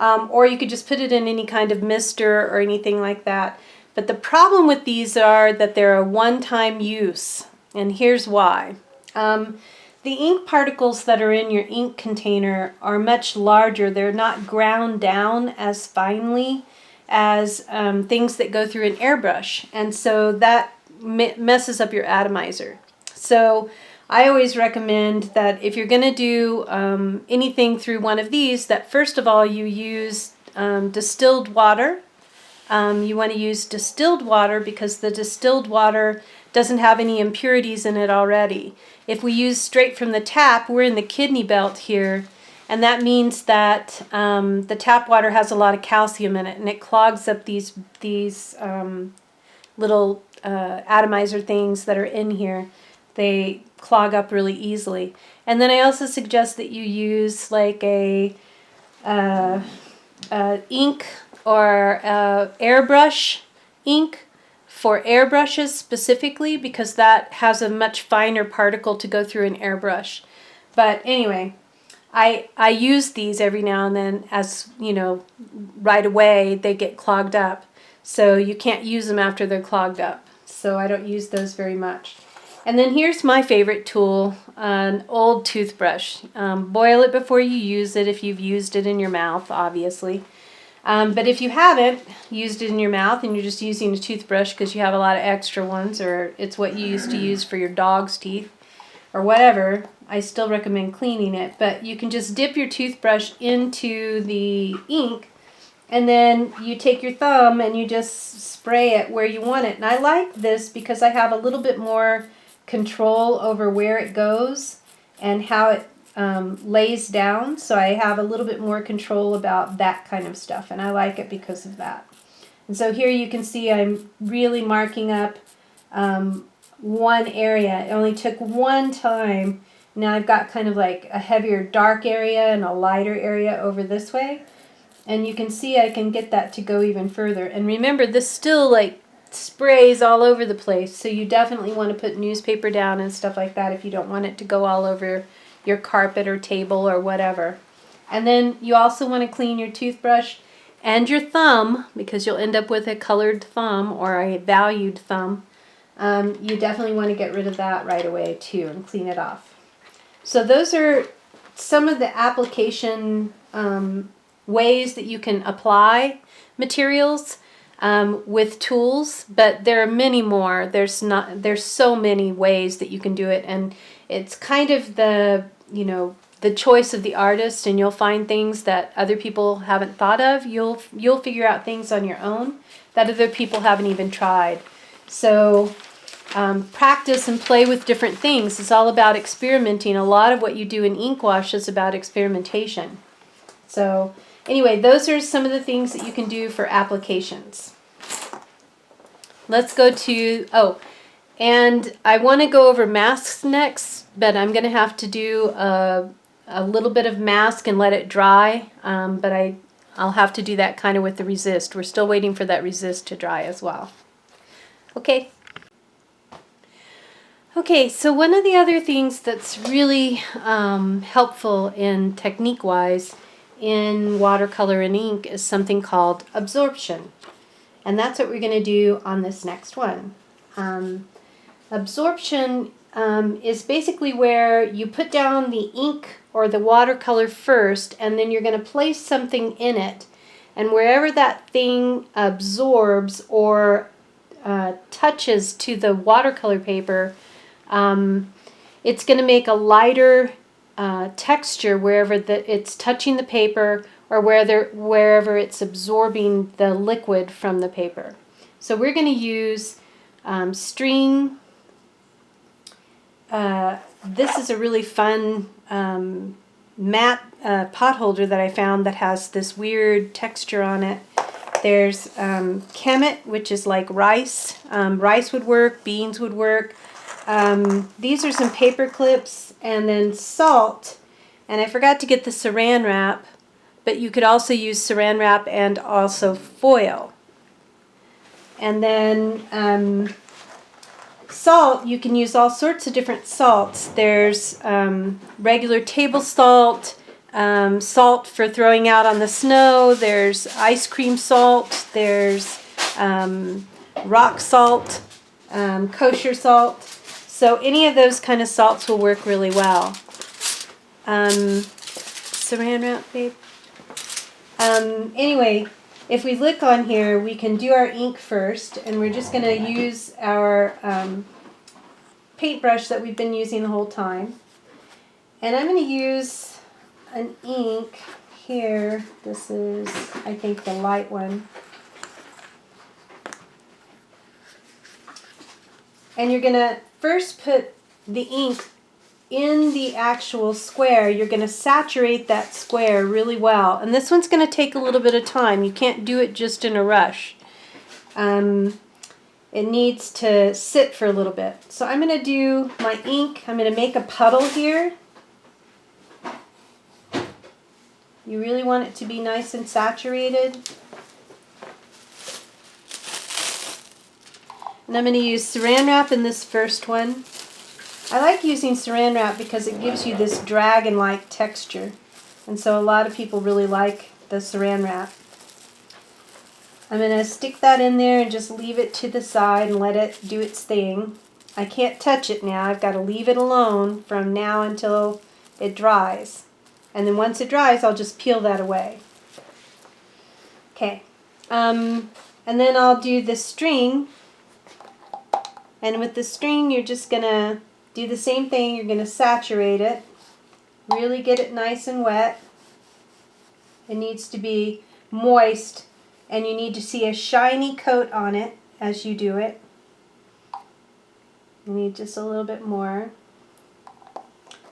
Or you could just put it in any kind of mister or anything like that. But the problem with these are that they're a one-time use, and here's why. the ink particles that are in your ink container are much larger. They're not ground down as finely as things that go through an airbrush, and so that messes up your atomizer. So I always recommend that if you're going to do anything through one of these, that first of all you use distilled water. You want to use distilled water because the distilled water doesn't have any impurities in it already. If we use straight from the tap, we're in the kidney belt here, and that means that the tap water has a lot of calcium in it, and it clogs up these little atomizer things that are in here. They clog up really easily. And then I also suggest that you use like a ink or airbrush ink for airbrushes specifically, because that has a much finer particle to go through an airbrush. But anyway, I use these every now and then, as you know, right away they get clogged up. So you can't use them after they're clogged up. So I don't use those very much. And then here's my favorite tool, an old toothbrush. Boil it before you use it if you've used it in your mouth, obviously. But if you haven't used it in your mouth and you're just using a toothbrush because you have a lot of extra ones, or it's what you used to use for your dog's teeth or whatever, I still recommend cleaning it. But you can just dip your toothbrush into the ink, and then you take your thumb and you just spray it where you want it. And I like this because I have a little bit more control over where it goes and how it lays down, so I have a little bit more control about that kind of stuff, and I like it because of that. And so here you can see I'm really marking up one area. It only took one time. Now I've got kind of like a heavier dark area and a lighter area over this way, and you can see I can get that to go even further. And remember, this still like sprays all over the place, so you definitely want to put newspaper down and stuff like that if you don't want it to go all over your carpet or table or whatever. And then you also want to clean your toothbrush and your thumb, because you'll end up with a colored thumb or a valued thumb. You definitely want to get rid of that right away too and clean it off. So those are some of the application ways that you can apply materials with tools, but there are many more. There's so many ways that you can do it, and it's kind of the choice of the artist, and you'll find things that other people haven't thought of. You'll figure out things on your own that other people haven't even tried. So practice and play with different things. It's all about experimenting. A lot of what you do in Inkwash is about experimentation. So anyway, those are some of the things that you can do for applications. Let's go to, and I want to go over masks next, but I'm going to have to do a little bit of mask and let it dry, but I'll have to do that kind of with the resist. We're still waiting for that resist to dry as well. Okay. Okay, so one of the other things that's really helpful in technique-wise in watercolor and ink is something called absorption. And that's what we're going to do on this next one. Absorption is basically where you put down the ink or the watercolor first, and then you're going to place something in it. And wherever that thing absorbs or touches to the watercolor paper, it's going to make a lighter texture wherever it's touching the paper, or wherever it's absorbing the liquid from the paper. So we're going to use string. This is a really fun matte pot holder that I found that has this weird texture on it. There's kemet, which is like rice. Rice would work, beans would work. These are some paper clips, and then salt. And I forgot to get the saran wrap, but you could also use saran wrap and also foil. And then salt, you can use all sorts of different salts. There's regular table salt, salt for throwing out on the snow, there's ice cream salt, there's rock salt, kosher salt. So any of those kind of salts will work really well. Saran wrap, babe. Anyway, if we look on here, we can do our ink first, and we're just going to use our paintbrush that we've been using the whole time. And I'm going to use an ink here. This is, I think, the light one. And you're going to first put the ink in the actual square. You're going to saturate that square really well. And this one's going to take a little bit of time. You can't do it just in a rush. It needs to sit for a little bit. So I'm going to do my ink. I'm going to make a puddle here. You really want it to be nice and saturated. And I'm going to use Saran Wrap in this first one. I like using Saran Wrap because it gives you this dragon-like texture. And so a lot of people really like the Saran Wrap. I'm going to stick that in there and just leave it to the side and let it do its thing. I can't touch it now. I've got to leave it alone from now until it dries. And then once it dries, I'll just peel that away. Okay. And then I'll do the string. And with the string, you're just going to do the same thing. You're going to saturate it. Really get it nice and wet. It needs to be moist. And you need to see a shiny coat on it as you do it. You need just a little bit more.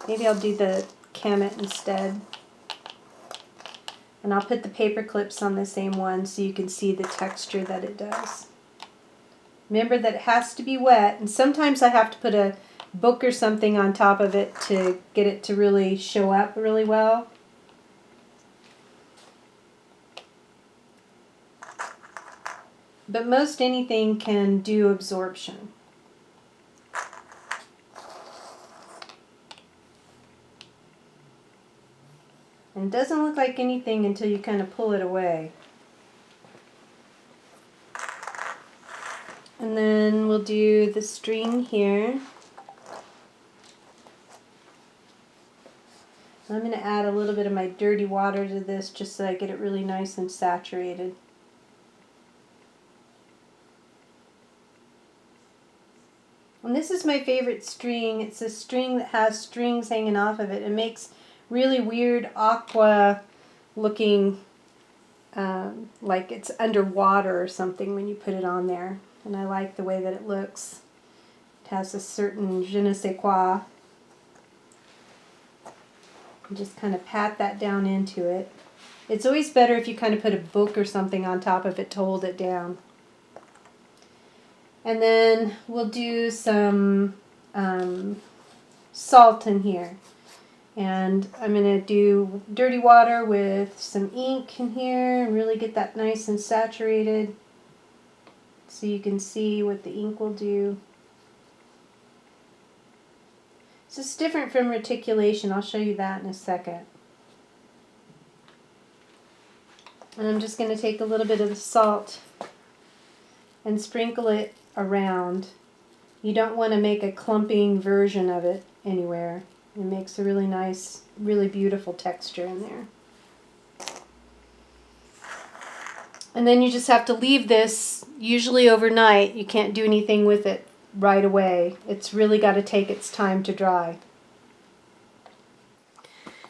Maybe I'll do the Kemet instead. And I'll put the paper clips on the same one so you can see the texture that it does. Remember that it has to be wet, and sometimes I have to put a book or something on top of it to get it to really show up really well. But most anything can do absorption. And it doesn't look like anything until you kind of pull it away. And then we'll do the string here. I'm going to add a little bit of my dirty water to this just so I get it really nice and saturated. And this is my favorite string. It's a string that has strings hanging off of it. It makes really weird aqua looking, like it's underwater or something when you put it on there. And I like the way that it looks. It has a certain je ne sais quoi. And just kind of pat that down into it. It's always better if you kind of put a book or something on top of it to hold it down. And then we'll do some salt in here. And I'm going to do dirty water with some ink in here and really get that nice and saturated so you can see what the ink will do. This is different from reticulation. I'll show you that in a second. And I'm just going to take a little bit of the salt and sprinkle it around. You don't want to make a clumping version of it anywhere. It makes a really nice, really beautiful texture in there. And then you just have to leave this usually overnight. You can't do anything with it right away. It's really got to take its time to dry.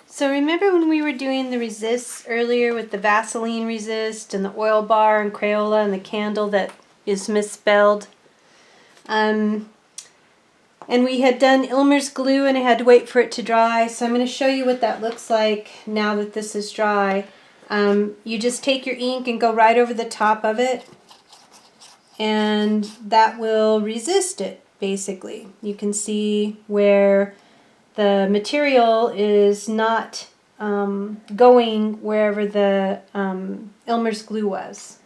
So remember when we were doing the resists earlier with the Vaseline resist and the oil bar and Crayola and the candle that is misspelled? And we had done Elmer's glue and I had to wait for it to dry. So I'm going to show you what that looks like now that this is dry. You just take your ink and go right over the top of it. And that will resist it, basically. You can see where the material is not going wherever the Elmer's glue was.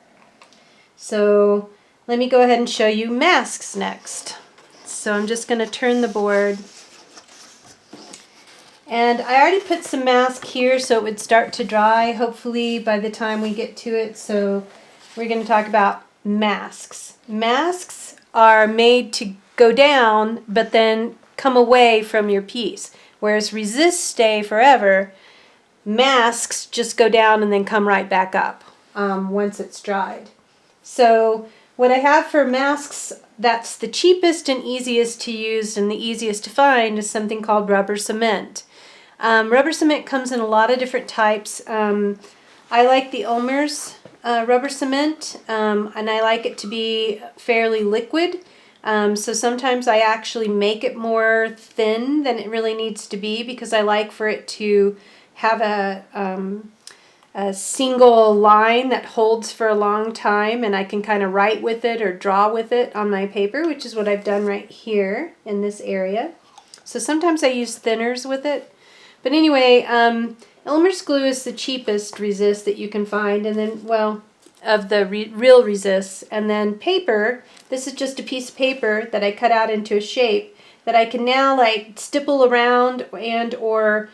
So let me go ahead and show you masks next. So I'm just going to turn the board. And I already put some mask here so it would start to dry, hopefully by the time we get to it. So we're going to talk about masks. Masks are made to go down, but then come away from your piece. Whereas resists stay forever, masks just go down and then come right back up once it's dried. So what I have for masks that's the cheapest and easiest to use and the easiest to find is something called rubber cement. Rubber cement comes in a lot of different types. I like the Ulmer's rubber cement, and I like it to be fairly liquid. So sometimes I actually make it more thin than it really needs to be because I like for it to have a single line that holds for a long time, and I can kind of write with it or draw with it on my paper, which is what I've done right here in this area. So sometimes I use thinners with it. But anyway, Elmer's glue is the cheapest resist that you can find, and then, well, of the real resists. And then paper, this is just a piece of paper that I cut out into a shape that I can now like stipple around and or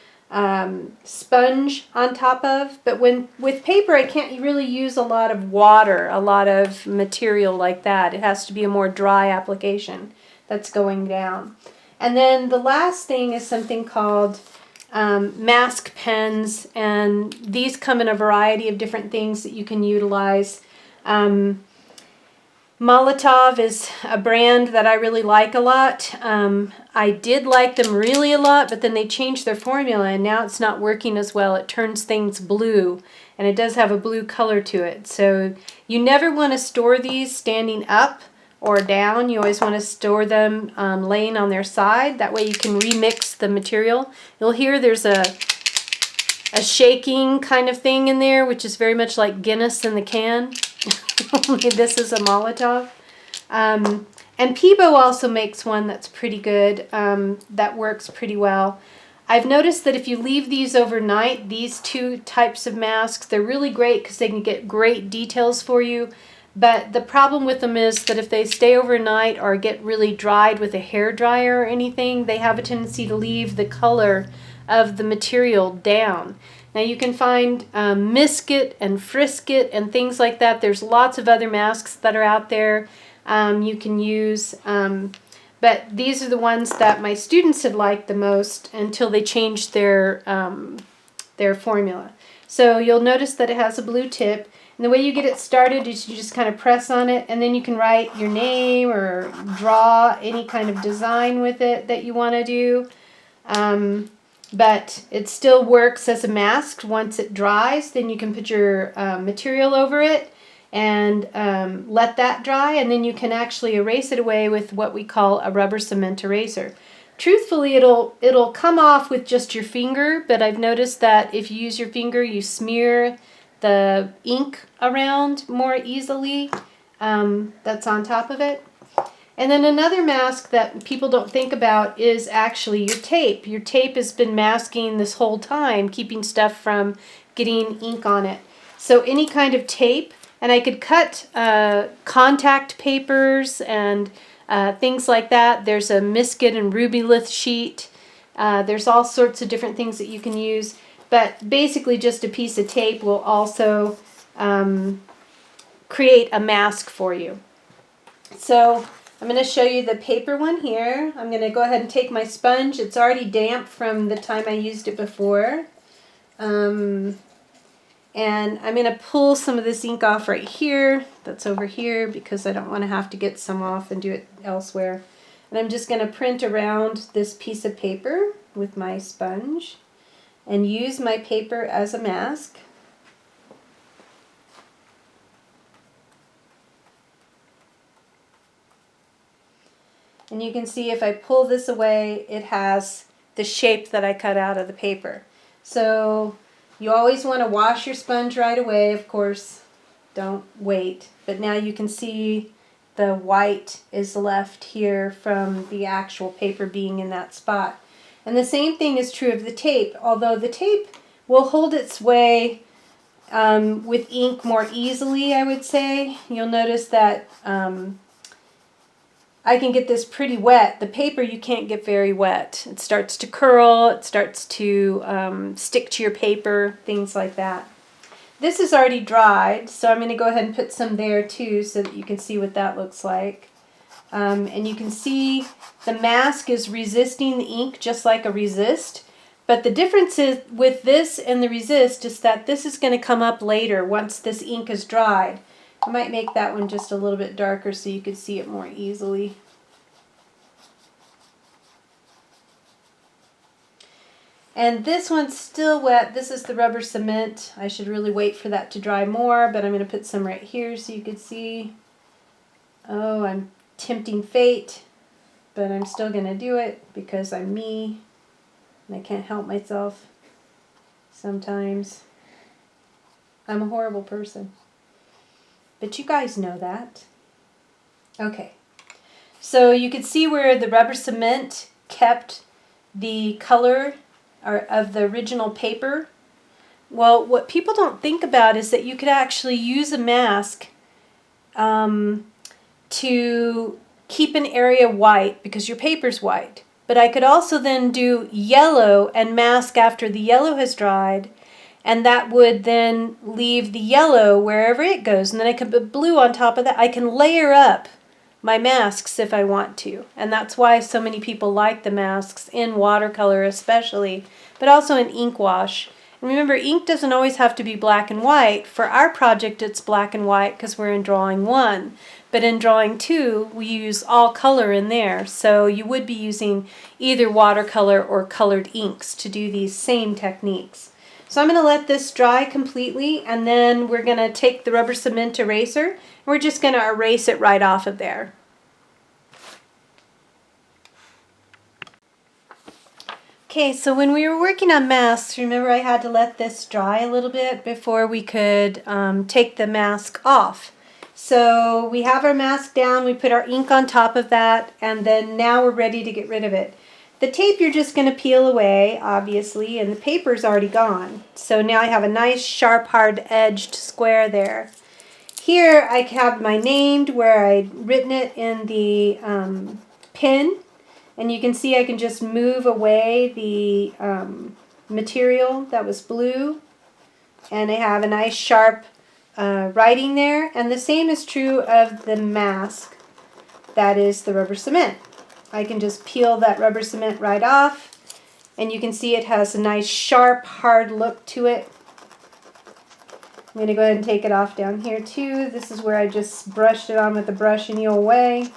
sponge on top of. But with paper I can't really use a lot of water, a lot of material like that. It has to be a more dry application that's going down. And then the last thing is something called mask pens, and these come in a variety of different things that you can utilize. Molotov is a brand that I really like a lot. I did like them really a lot, but then they changed their formula and now it's not working as well. It turns things blue, and it does have a blue color to it. So you never want to store these standing up or down. You always want to store them laying on their side. That way you can remix the material. You'll hear there's a shaking kind of thing in there, which is very much like Guinness in the can. Only this is a Molotov. And Peebo also makes one that's pretty good, that works pretty well. I've noticed that if you leave these overnight, these two types of masks, they're really great because they can get great details for you. But the problem with them is that if they stay overnight or get really dried with a hair dryer or anything, they have a tendency to leave the color of the material down. Now you can find Misket and Frisket and things like that. There's lots of other masks that are out there you can use. But these are the ones that my students had liked the most until they changed their formula. So you'll notice that it has a blue tip. And the way you get it started is you just kind of press on it, and then you can write your name or draw any kind of design with it that you want to do. But it still works as a mask. Once it dries, then you can put your material over it and let that dry, and then you can actually erase it away with what we call a rubber cement eraser. Truthfully, it'll come off with just your finger, but I've noticed that if you use your finger, you smear the ink around more easily that's on top of it. And then another mask that people don't think about is actually your tape. Your tape has been masking this whole time, keeping stuff from getting ink on it. So any kind of tape, and I could cut contact papers and things like that. There's a Misket and Rubylith sheet. There's all sorts of different things that you can use. But basically just a piece of tape will also create a mask for you. So I'm going to show you the paper one here. I'm going to go ahead and take my sponge. It's already damp from the time I used it before. And I'm going to pull some of this ink off right here. That's over here because I don't want to have to get some off and do it elsewhere. And I'm just going to print around this piece of paper with my sponge and use my paper as a mask. And you can see if I pull this away, it has the shape that I cut out of the paper. So you always want to wash your sponge right away, of course. Don't wait. But now you can see the white is left here from the actual paper being in that spot. And the same thing is true of the tape, although the tape will hold its way with ink more easily, I would say. You'll notice that I can get this pretty wet. The paper you can't get very wet. It starts to curl, it starts to stick to your paper, things like that. This is already dried, so I'm going to go ahead and put some there too so that you can see what that looks like. And you can see the mask is resisting the ink just like a resist. But the difference is with this and the resist is that this is going to come up later once this ink is dried. I might make that one just a little bit darker so you can see it more easily. And this one's still wet. This is the rubber cement. I should really wait for that to dry more, but I'm going to put some right here so you can see. Oh, I'm tempting fate, but I'm still going to do it because I'm me and I can't help myself sometimes. I'm a horrible person. But you guys know that. Okay. So you can see where the rubber cement kept the color of the original paper. Well, what people don't think about is that you could actually use a mask to keep an area white because your paper's white. But I could also then do yellow and mask after the yellow has dried, and that would then leave the yellow wherever it goes. And then I could put blue on top of that. I can layer up my masks if I want to. And that's why so many people like the masks in watercolor especially, but also in Inkwash. And remember, ink doesn't always have to be black and white. For our project, it's black and white because we're in drawing 1. But in drawing 2, we use all color in there. So you would be using either watercolor or colored inks to do these same techniques. So I'm going to let this dry completely, and then we're going to take the rubber cement eraser, and we're just going to erase it right off of there. Okay, so when we were working on masks, remember I had to let this dry a little bit before we could take the mask off. So we have our mask down, we put our ink on top of that, and then now we're ready to get rid of it. The tape you're just going to peel away, obviously, and the paper's already gone. So now I have a nice sharp, hard-edged square there. Here I have my named where I'd written it in the pen. And you can see I can just move away the material that was blue. And I have a nice sharp writing there. And the same is true of the mask. That is the rubber cement. I can just peel that rubber cement right off. And you can see it has a nice sharp, hard look to it. I'm going to go ahead and take it off down here too. This is where I just brushed it on with the brush and you'll away.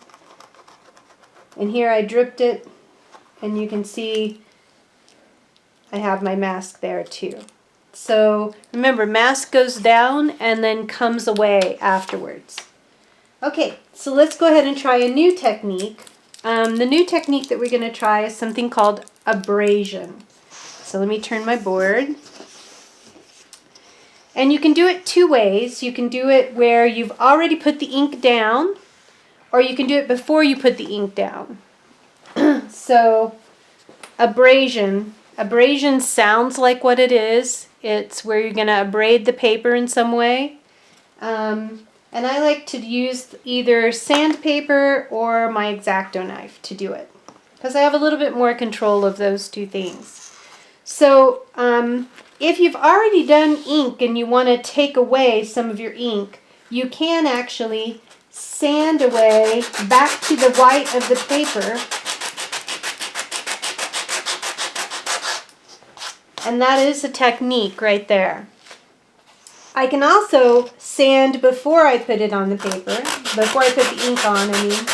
And here I dripped it, and you can see I have my mask there too. So remember, mask goes down and then comes away afterwards. Okay, so let's go ahead and try a new technique. The new technique that we're going to try is something called abrasion. So let me turn my board. And you can do it 2 ways. You can do it where you've already put the ink down, or you can do it before you put the ink down. So, abrasion. Abrasion sounds like what it is. It's where you're going to abrade the paper in some way. And I like to use either sandpaper or my X-Acto knife to do it, because I have a little bit more control of those 2 things. So, if you've already done ink and you want to take away some of your ink, you can actually sand away back to the white of the paper, and that is a technique right there. I can also sand before I put it on the paper, before I put the ink on, I mean.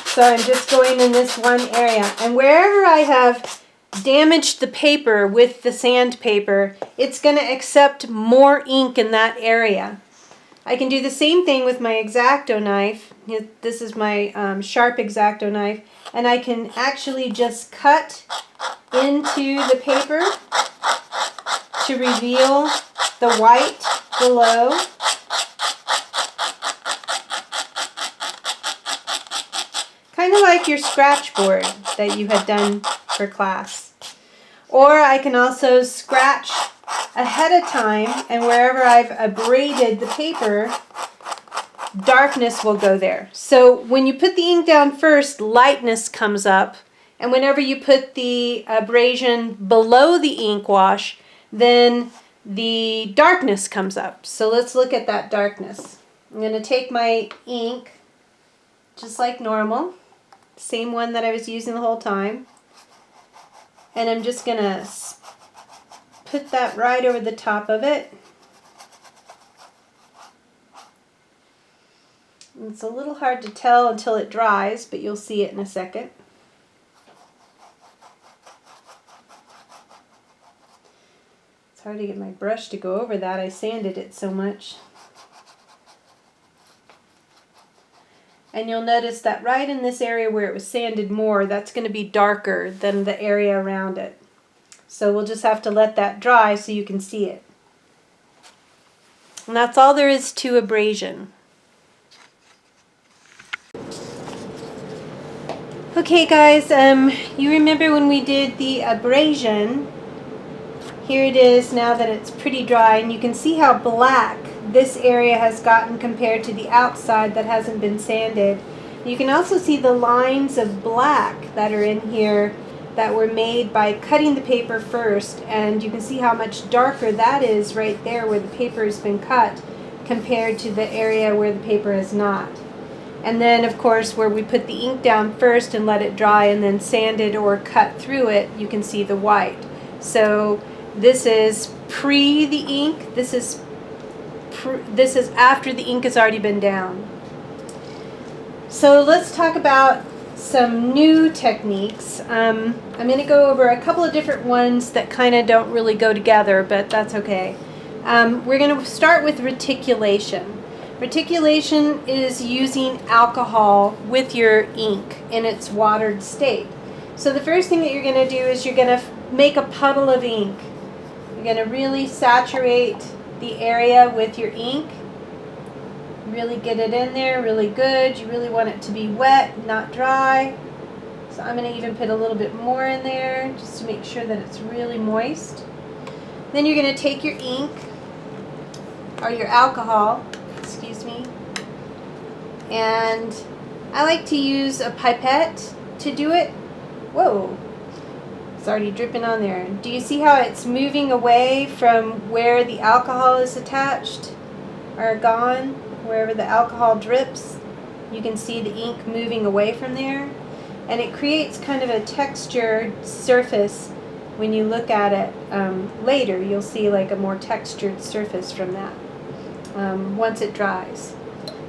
So I'm just going in this one area, and wherever I have damaged the paper with the sandpaper, it's going to accept more ink in that area. I can do the same thing with my X-Acto knife. This is my sharp X-Acto knife, and I can actually just cut into the paper to reveal the white below. Kind of like your scratch board that you had done for class. Or I can also scratch ahead of time, and wherever I've abraded the paper, darkness will go there. So when you put the ink down first, lightness comes up, and whenever you put the abrasion below the ink wash, then the darkness comes up. So let's look at that darkness. I'm going to take my ink just like normal. Same one that I was using the whole time. And I'm just going to put that right over the top of it. It's a little hard to tell until it dries, but you'll see it in a second. It's hard to get my brush to go over that. I sanded it so much. And you'll notice that right in this area where it was sanded more, that's going to be darker than the area around it. So we'll just have to let that dry so you can see it. And that's all there is to abrasion. Okay guys, you remember when we did the abrasion? Here it is now that it's pretty dry, and you can see how black this area has gotten compared to the outside that hasn't been sanded. You can also see the lines of black that are in here that were made by cutting the paper first, and you can see how much darker that is right there where the paper has been cut compared to the area where the paper has not. And then of course where we put the ink down first and let it dry and then sanded or cut through it, you can see the white. So this is pre the ink, this is after the ink has already been down. So let's talk about some new techniques. I'm going to go over a couple of different ones that kind of don't really go together, but that's okay. We're going to start with reticulation. Reticulation is using alcohol with your ink in its watered state. So the first thing that you're going to do is you're going to make a puddle of ink. You're going to really saturate the area with your ink. Really get it in there really good. You really want it to be wet, not dry. So I'm going to even put a little bit more in there just to make sure that it's really moist. Then you're going to take your ink or your alcohol, excuse me, and I like to use a pipette to do it. Whoa, it's already dripping on there. Do you see how it's moving away from where the alcohol is attached or gone? Wherever the alcohol drips, you can see the ink moving away from there, and it creates kind of a textured surface. When you look at it later, you'll see like a more textured surface from that once it dries.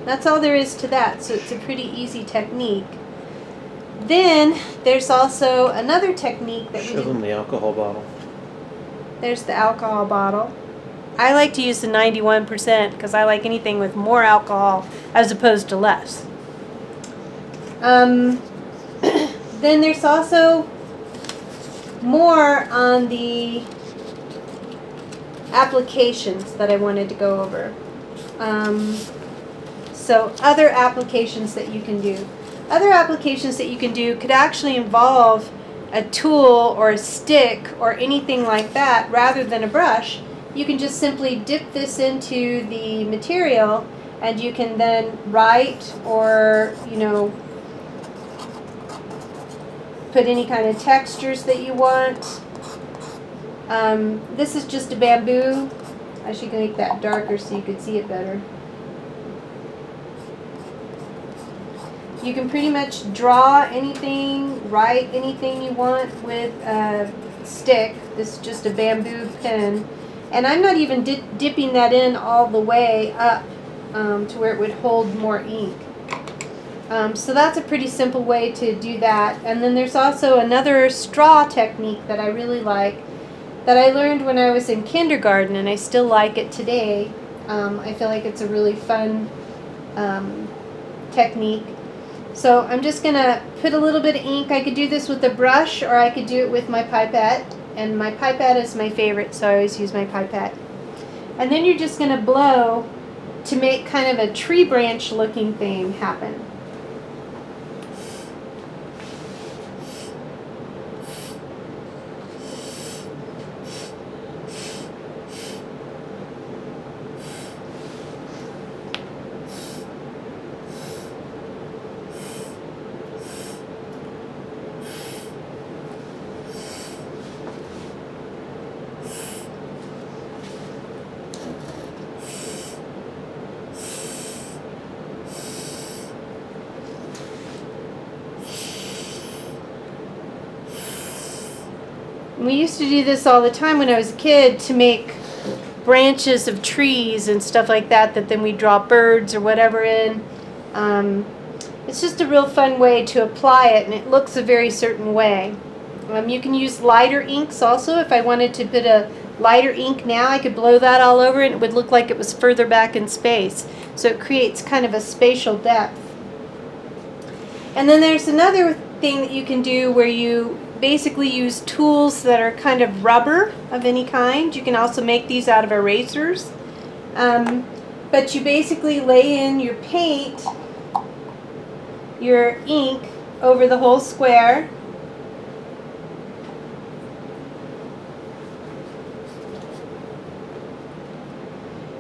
That's all there is to that, so it's a pretty easy technique. Then there's also another technique that Show them the alcohol bottle. There's the alcohol bottle. I like to use the 91% because I like anything with more alcohol as opposed to less. Then there's also more on the applications that I wanted to go over. So other applications that you can do. Other applications that you can do could actually involve a tool or a stick or anything like that rather than a brush. You can just simply dip this into the material and you can then write or, you know, put any kind of textures that you want. This is just a bamboo. I should make that darker so you could see it better. You can pretty much draw anything, write anything you want with a stick. This is just a bamboo pen. And I'm not even dipping that in all the way up to where it would hold more ink. So that's a pretty simple way to do that. And then there's also another straw technique that I really like that I learned when I was in kindergarten, and I still like it today. I feel like it's a really fun technique. So I'm just going to put a little bit of ink. I could do this with a brush or I could do it with my pipette. And my pipette is my favorite, so I always use my pipette. And then you're just going to blow to make kind of a tree branch looking thing happen. We used to do this all the time when I was a kid to make branches of trees and stuff like that then we draw birds or whatever in. It's just a real fun way to apply it, and it looks a very certain way. You can use lighter inks also. If I wanted to put a lighter ink now, I could blow that all over and it would look like it was further back in space. So it creates kind of a spatial depth. And then there's another thing that you can do where you basically use tools that are kind of rubber of any kind. You can also make these out of erasers. But you basically lay in your paint, your ink, over the whole square.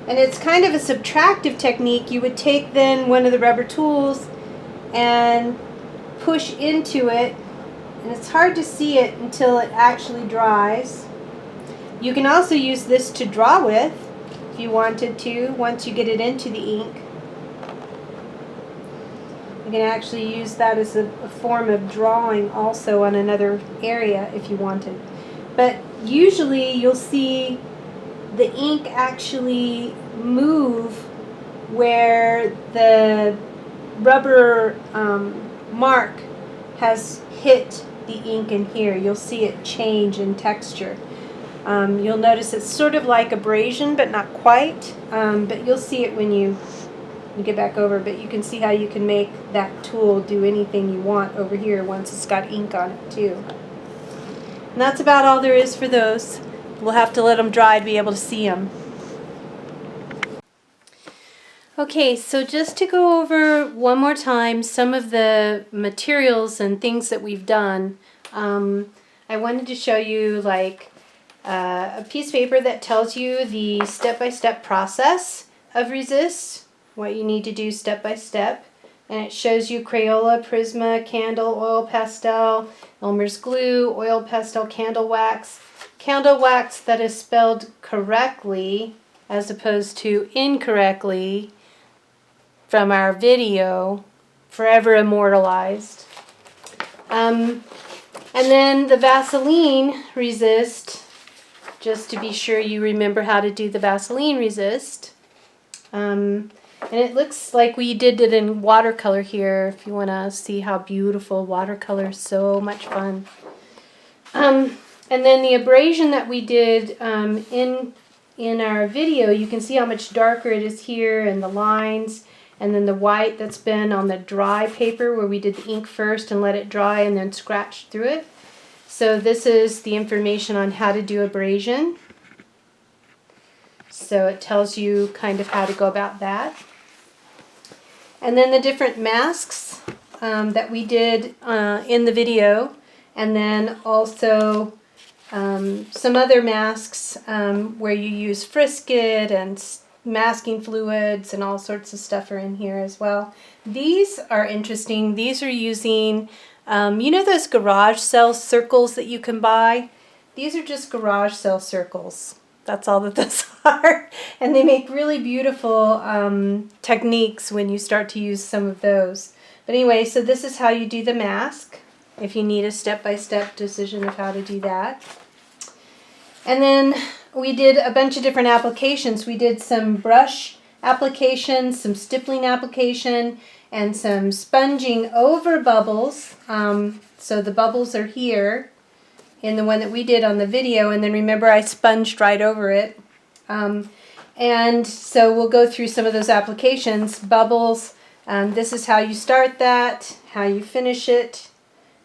And it's kind of a subtractive technique. You would take then one of the rubber tools and push into it, and it's hard to see it until it actually dries. You can also use this to draw with if you wanted to, once you get it into the ink. You can actually use that as a form of drawing also on another area if you wanted. But usually you'll see the ink actually move where the rubber mark has hit the ink in here. You'll see it change in texture. You'll notice it's sort of like abrasion, but not quite. But you'll see it when you get back over. But you can see how you can make that tool do anything you want over here once it's got ink on it too. And that's about all there is for those. We'll have to let them dry to be able to see them. Okay, so just to go over one more time some of the materials and things that we've done, I wanted to show you like a piece of paper that tells you the step-by-step process of resist, what you need to do step by step, and it shows you Crayola, Prisma, candle, oil pastel, Elmer's glue, oil pastel, candle wax that is spelled correctly as opposed to incorrectly from our video, forever immortalized. And then the Vaseline resist, just to be sure you remember how to do the Vaseline resist. And it looks like we did it in watercolor here, if you want to see how beautiful watercolor is. So much fun. And then the abrasion that we did in our video, you can see how much darker it is here and the lines, and then the white that's been on the dry paper where we did the ink first and let it dry and then scratched through it. So this is the information on how to do abrasion. So it tells you kind of how to go about that. And then the different masks that we did in the video, and then also some other masks where you use Frisket and masking fluids and all sorts of stuff are in here as well. These are interesting. These are using, you know those garage sale circles that you can buy? These are just garage sale circles. That's all that those are. And they make really beautiful techniques when you start to use some of those. But anyway, so this is how you do the mask, if you need a step-by-step decision of how to do that. And then we did a bunch of different applications. We did some brush applications, some stippling application, and some sponging over bubbles. So the bubbles are here in the one that we did on the video, and then remember I sponged right over it. And so we'll go through some of those applications. Bubbles, this is how you start that, how you finish it.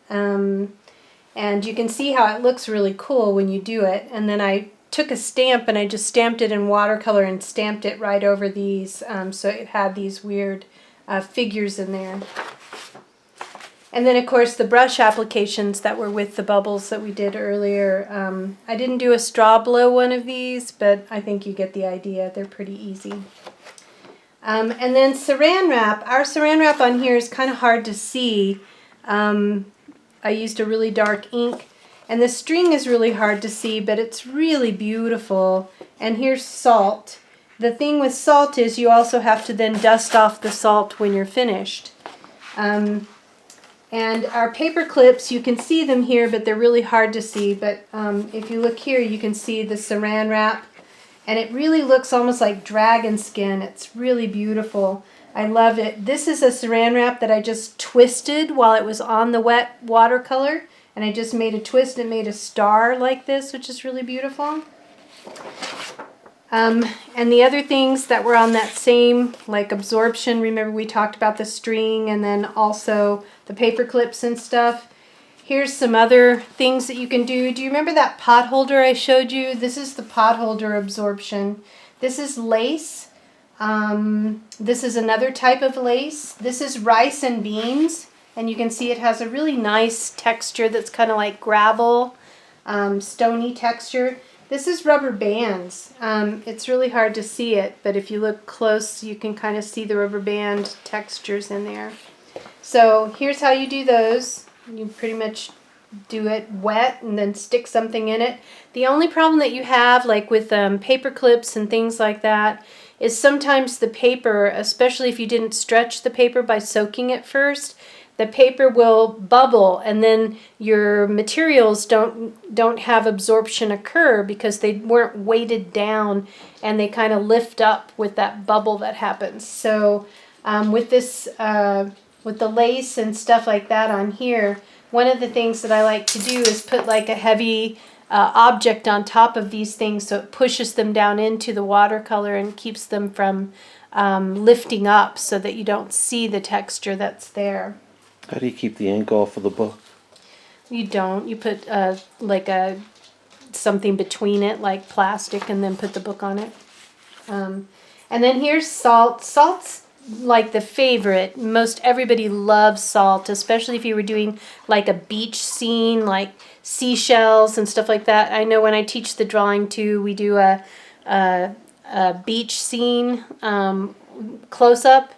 And you can see how it looks really cool when you do it. And then I took a stamp and I just stamped it in watercolor and stamped it right over these, so it had these weird figures in there. And then of course the brush applications that were with the bubbles that we did earlier. I didn't do a straw blow one of these, but I think you get the idea. They're pretty easy. And then saran wrap. Our saran wrap on here is kind of hard to see. I used a really dark ink, and the string is really hard to see, but it's really beautiful. And here's salt. The thing with salt is you also have to then dust off the salt when you're finished. And And our paper clips, you can see them here, but they're really hard to see. But if you look here, you can see the saran wrap. And it really looks almost like dragon skin. It's really beautiful. I love it. This is a saran wrap that I just twisted while it was on the wet watercolor. And I just made a twist and made a star like this, which is really beautiful. And the other things that were on that same, like absorption, remember we talked about the string and then also the paper clips and stuff. Here's some other things that you can do. Do you remember that pot holder I showed you? This is the pot holder absorption. This is lace. This is another type of lace. This is rice and beans. And you can see it has a really nice texture that's kind of like gravel, stony texture. This is rubber bands. It's really hard to see it, but if you look close, you can kind of see the rubber band textures in there. So here's how you do those. You pretty much do it wet and then stick something in it. The only problem that you have, like with paper clips and things like that, is sometimes the paper, especially if you didn't stretch the paper by soaking it first, the paper will bubble and then your materials don't have absorption occur because they weren't weighted down and they kind of lift up with that bubble that happens. So with this, with the lace and stuff like that on here, one of the things that I like to do is put like a heavy object on top of these things so it pushes them down into the watercolor and keeps them from lifting up so that you don't see the texture that's there. How do you keep the ink off of the book? You don't. You put like something between it, like plastic, and then put the book on it. And then here's salt. Salt's like the favorite. Most everybody loves salt, especially if you were doing like a beach scene, like seashells and stuff like that. I know when I teach the drawing too, we do a beach scene close up.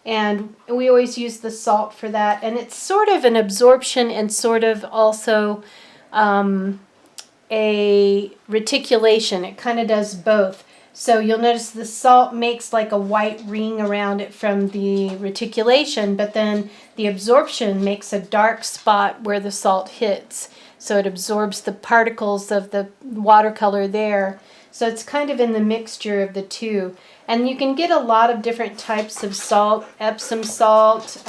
And we always use the salt for that. And it's sort of an absorption and sort of also a reticulation. It kind of does both. So you'll notice the salt makes like a white ring around it from the reticulation, but then the absorption makes a dark spot where the salt hits. So it absorbs the particles of the watercolor there. So it's kind of in the mixture of the two. And you can get a lot of different types of salt, Epsom salt,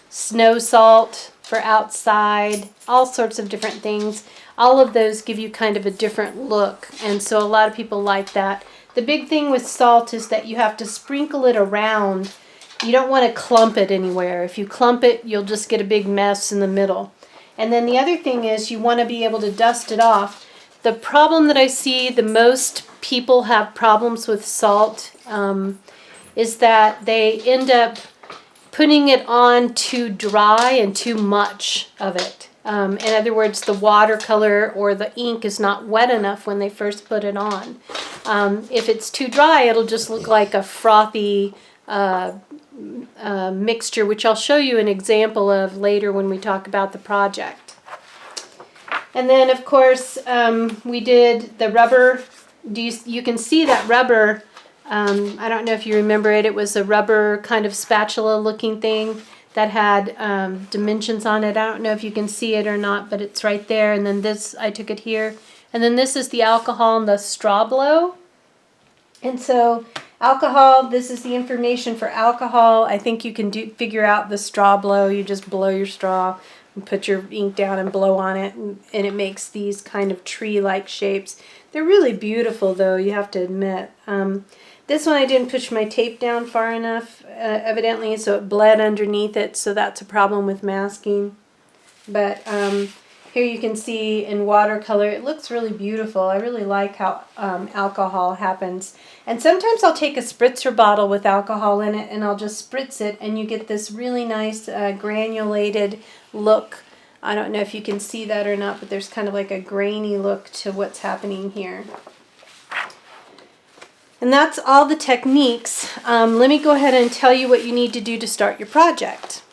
snow salt for outside, all sorts of different things. All of those give you kind of a different look, and so a lot of people like that. The big thing with salt is that you have to sprinkle it around. You don't want to clump it anywhere. If you clump it, you'll just get a big mess in the middle. And then the other thing is you want to be able to dust it off. The problem that I see the most people have problems with salt is that they end up putting it on too dry and too much of it. In other words, the watercolor or the ink is not wet enough when they first put it on. If it's too dry, it'll just look like a frothy mixture, which I'll show you an example of later when we talk about the project. And then, of course, we did the rubber. You can see that rubber. I don't know if you remember it. It was a rubber kind of spatula-looking thing that had dimensions on it. I don't know if you can see it or not, but it's right there. And then this, I took it here. And then this is the alcohol and the straw blow. And so alcohol, this is the information for alcohol. I think you can figure out the straw blow. You just blow your straw and put your ink down and blow on it, and it makes these kind of tree-like shapes. They're really beautiful, though, you have to admit. This one I didn't push my tape down far enough, evidently, so it bled underneath it, so that's a problem with masking. But here you can see in watercolor, it looks really beautiful. I really like how alcohol happens. And sometimes I'll take a spritzer bottle with alcohol in it and I'll just spritz it, and you get this really nice granulated look. I don't know if you can see that or not, but there's kind of like a grainy look to what's happening here. And that's all the techniques. Let me go ahead and tell you what you need to do to start your project.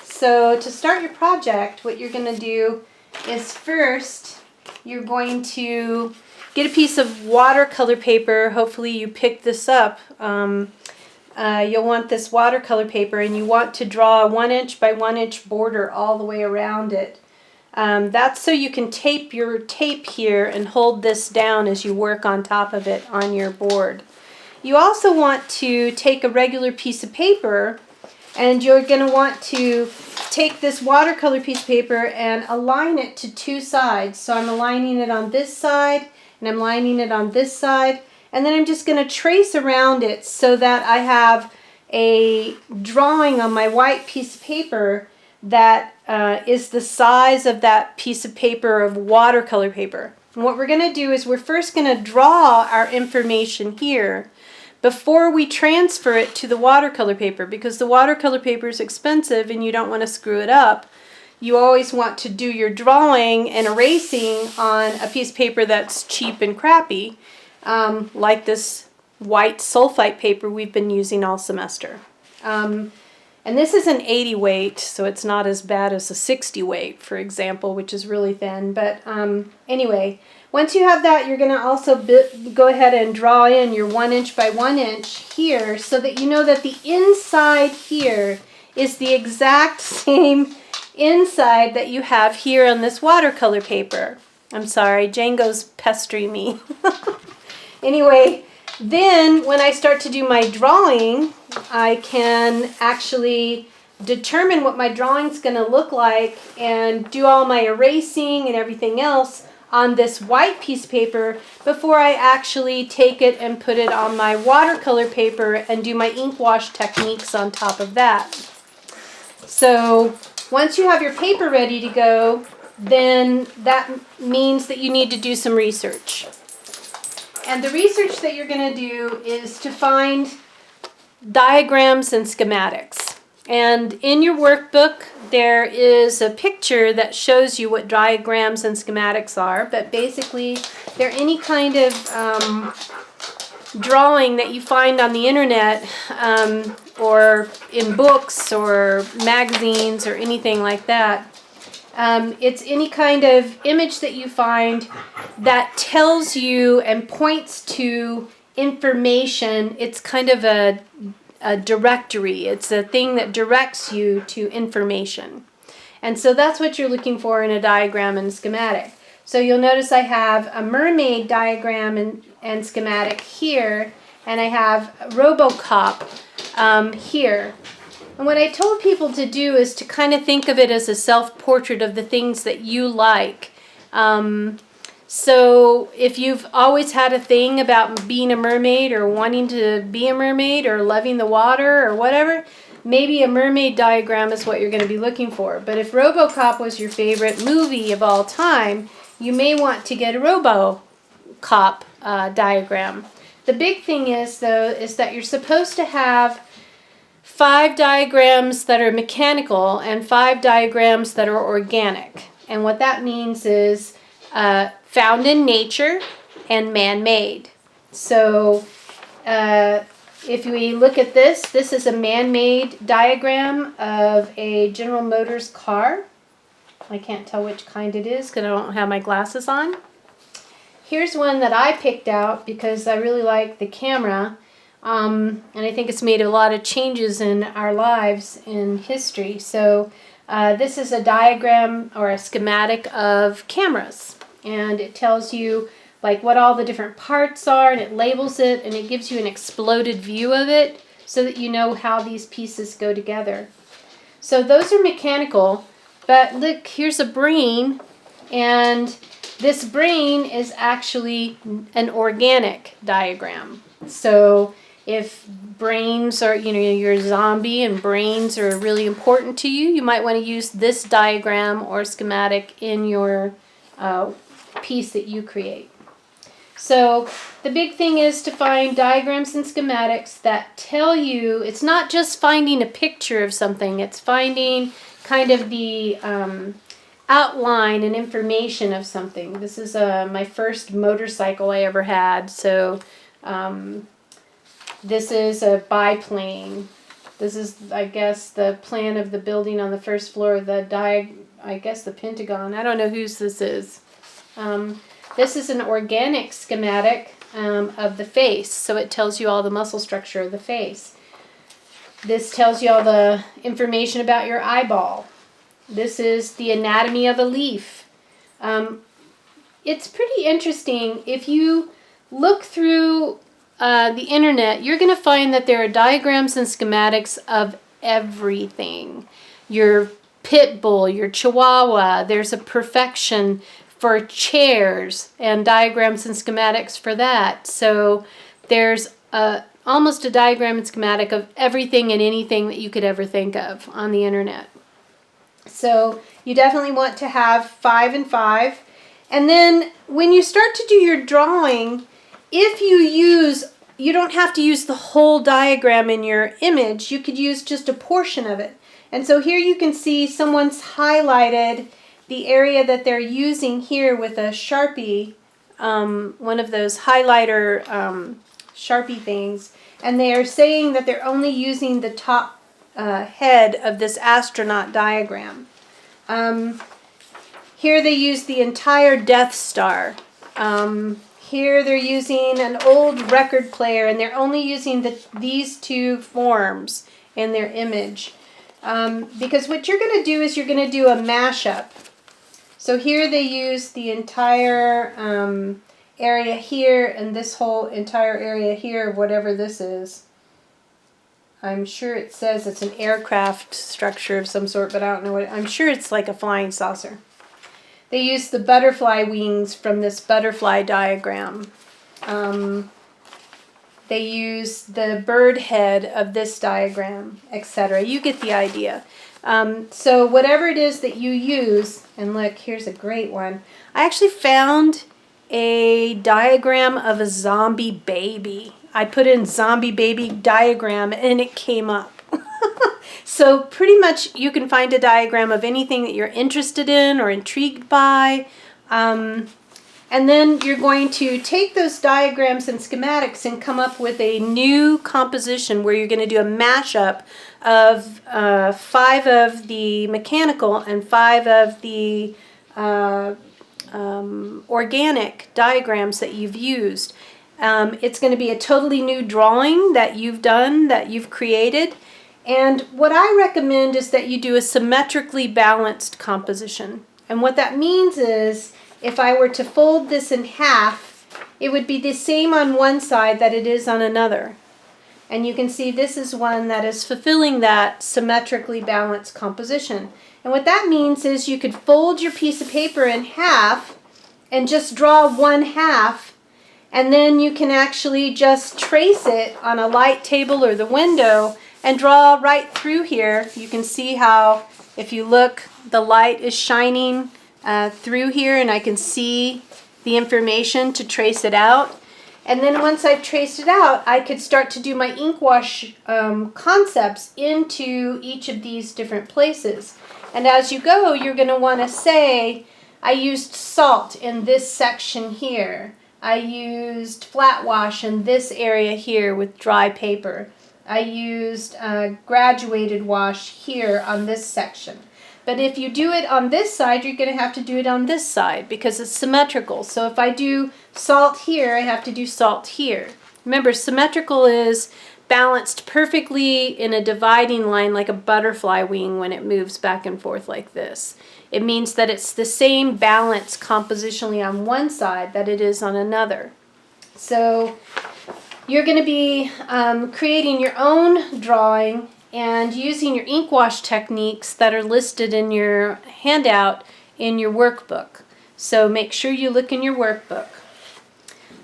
So to start your project, what you're going to do is first you're going to get a piece of watercolor paper. Hopefully you picked this up. you'll want this watercolor paper, and you want to draw a 1" by 1" border all the way around it. That's so you can tape your tape here and hold this down as you work on top of it on your board. You also want to take a regular piece of paper, and you're going to want to take this watercolor piece of paper and align it to two sides. So I'm aligning it on this side, and I'm lining it on this side, and then I'm just going to trace around it so that I have a drawing on my white piece of paper that is the size of that piece of paper of watercolor paper. And what we're going to do is we're first going to draw our information here before we transfer it to the watercolor paper, because the watercolor paper is expensive and you don't want to screw it up. You always want to do your drawing and erasing on a piece of paper that's cheap and crappy, like this white sulfite paper we've been using all semester. And this is an 80 weight, so it's not as bad as a 60 weight, for example, which is really thin. But anyway, once you have that, you're going to also go ahead and draw in your 1" by 1" here, so that you know that the inside here is the exact same inside that you have here on this watercolor paper. I'm sorry, Django's pestering me. Anyway, then when I start to do my drawing, I can actually determine what my drawing's going to look like and do all my erasing and everything else on this white piece of paper before I actually take it and put it on my watercolor paper and do my ink wash techniques on top of that. So once you have your paper ready to go, then that means that you need to do some research. And the research that you're going to do is to find diagrams and schematics. And in your workbook, there is a picture that shows you what diagrams and schematics are, but basically they're any kind of drawing that you find on the internet or in books or magazines or anything like that. It's any kind of image that you find that tells you and points to information. It's kind of a directory. It's a thing that directs you to information. And so that's what you're looking for in a diagram and a schematic. So you'll notice I have a mermaid diagram and schematic here, and I have RoboCop here. And what I told people to do is to kind of think of it as a self-portrait of the things that you like. So if you've always had a thing about being a mermaid or wanting to be a mermaid or loving the water or whatever, maybe a mermaid diagram is what you're going to be looking for. But if RoboCop was your favorite movie of all time, you may want to get a RoboCop diagram. The big thing is, though, is that you're supposed to have 5 diagrams that are mechanical and 5 diagrams that are organic. And what that means is found in nature and man-made. So if we look at this, this is a man-made diagram of a General Motors car. I can't tell which kind it is because I don't have my glasses on. Here's one that I picked out because I really like the camera. And I think it's made a lot of changes in our lives in history. So this is a diagram or a schematic of cameras. And it tells you like what all the different parts are, and it labels it, and it gives you an exploded view of it so that you know how these pieces go together. So those are mechanical, but look, here's a brain, and this brain is actually an organic diagram. So if brains are, you're a zombie and brains are really important to you, you might want to use this diagram or schematic in your piece that you create. So the big thing is to find diagrams and schematics that tell you, it's not just finding a picture of something, it's finding kind of the outline and information of something. This is my first motorcycle I ever had. So this is a biplane. This is, I guess, the plan of the building on the first floor of the the Pentagon. I don't know whose this is. This is an organic schematic of the face, so it tells you all the muscle structure of the face. This tells you all the information about your eyeball. This is the anatomy of a leaf. It's pretty interesting. If you look through the internet, you're going to find that there are diagrams and schematics of everything. Your pit bull, your chihuahua, there's a perfection for chairs and diagrams and schematics for that. So there's almost a diagram and schematic of everything and anything that you could ever think of on the internet. So you definitely want to have 5 and 5. And then when you start to do your drawing, if you don't have to use the whole diagram in your image, you could use just a portion of it. And so here you can see someone's highlighted the area that they're using here with a Sharpie, one of those highlighter Sharpie things, and they are saying that they're only using the top head of this astronaut diagram. Here they use the entire Death Star. Here they're using an old record player, and they're only using these two forms in their image. Because what you're going to do is you're going to do a mashup. So here they use the entire area here and this whole entire area here, whatever this is. I'm sure it says it's an aircraft structure of some sort, but I don't know what. I'm sure it's like a flying saucer. They use the butterfly wings from this butterfly diagram. They use the bird head of this diagram, etc. You get the idea. So whatever it is that you use, and look, here's a great one. I actually found a diagram of a zombie baby. I put in zombie baby diagram and it came up. So pretty much you can find a diagram of anything that you're interested in or intrigued by. And then you're going to take those diagrams and schematics and come up with a new composition where you're going to do a mashup of 5 of the mechanical and 5 of the organic diagrams that you've used. It's going to be a totally new drawing that you've done, that you've created. And what I recommend is that you do a symmetrically balanced composition. And what that means is, if I were to fold this in half, it would be the same on one side that it is on another. And you can see this is one that is fulfilling that symmetrically balanced composition. And what that means is you could fold your piece of paper in half and just draw one half, and then you can actually just trace it on a light table or the window and draw right through here. You can see how, if you look, the light is shining through here, and I can see the information to trace it out. And then once I've traced it out, I could start to do my Inkwash concepts into each of these different places. And as you go, you're going to want to say, I used salt in this section here. I used flat wash in this area here with dry paper. I used graduated wash here on this section. But if you do it on this side, you're going to have to do it on this side because it's symmetrical. So if I do salt here, I have to do salt here. Remember, symmetrical is balanced perfectly in a dividing line like a butterfly wing when it moves back and forth like this. It means that it's the same balance compositionally on one side that it is on another. So you're going to be creating your own drawing and using your Inkwash techniques that are listed in your handout in your workbook. So make sure you look in your workbook.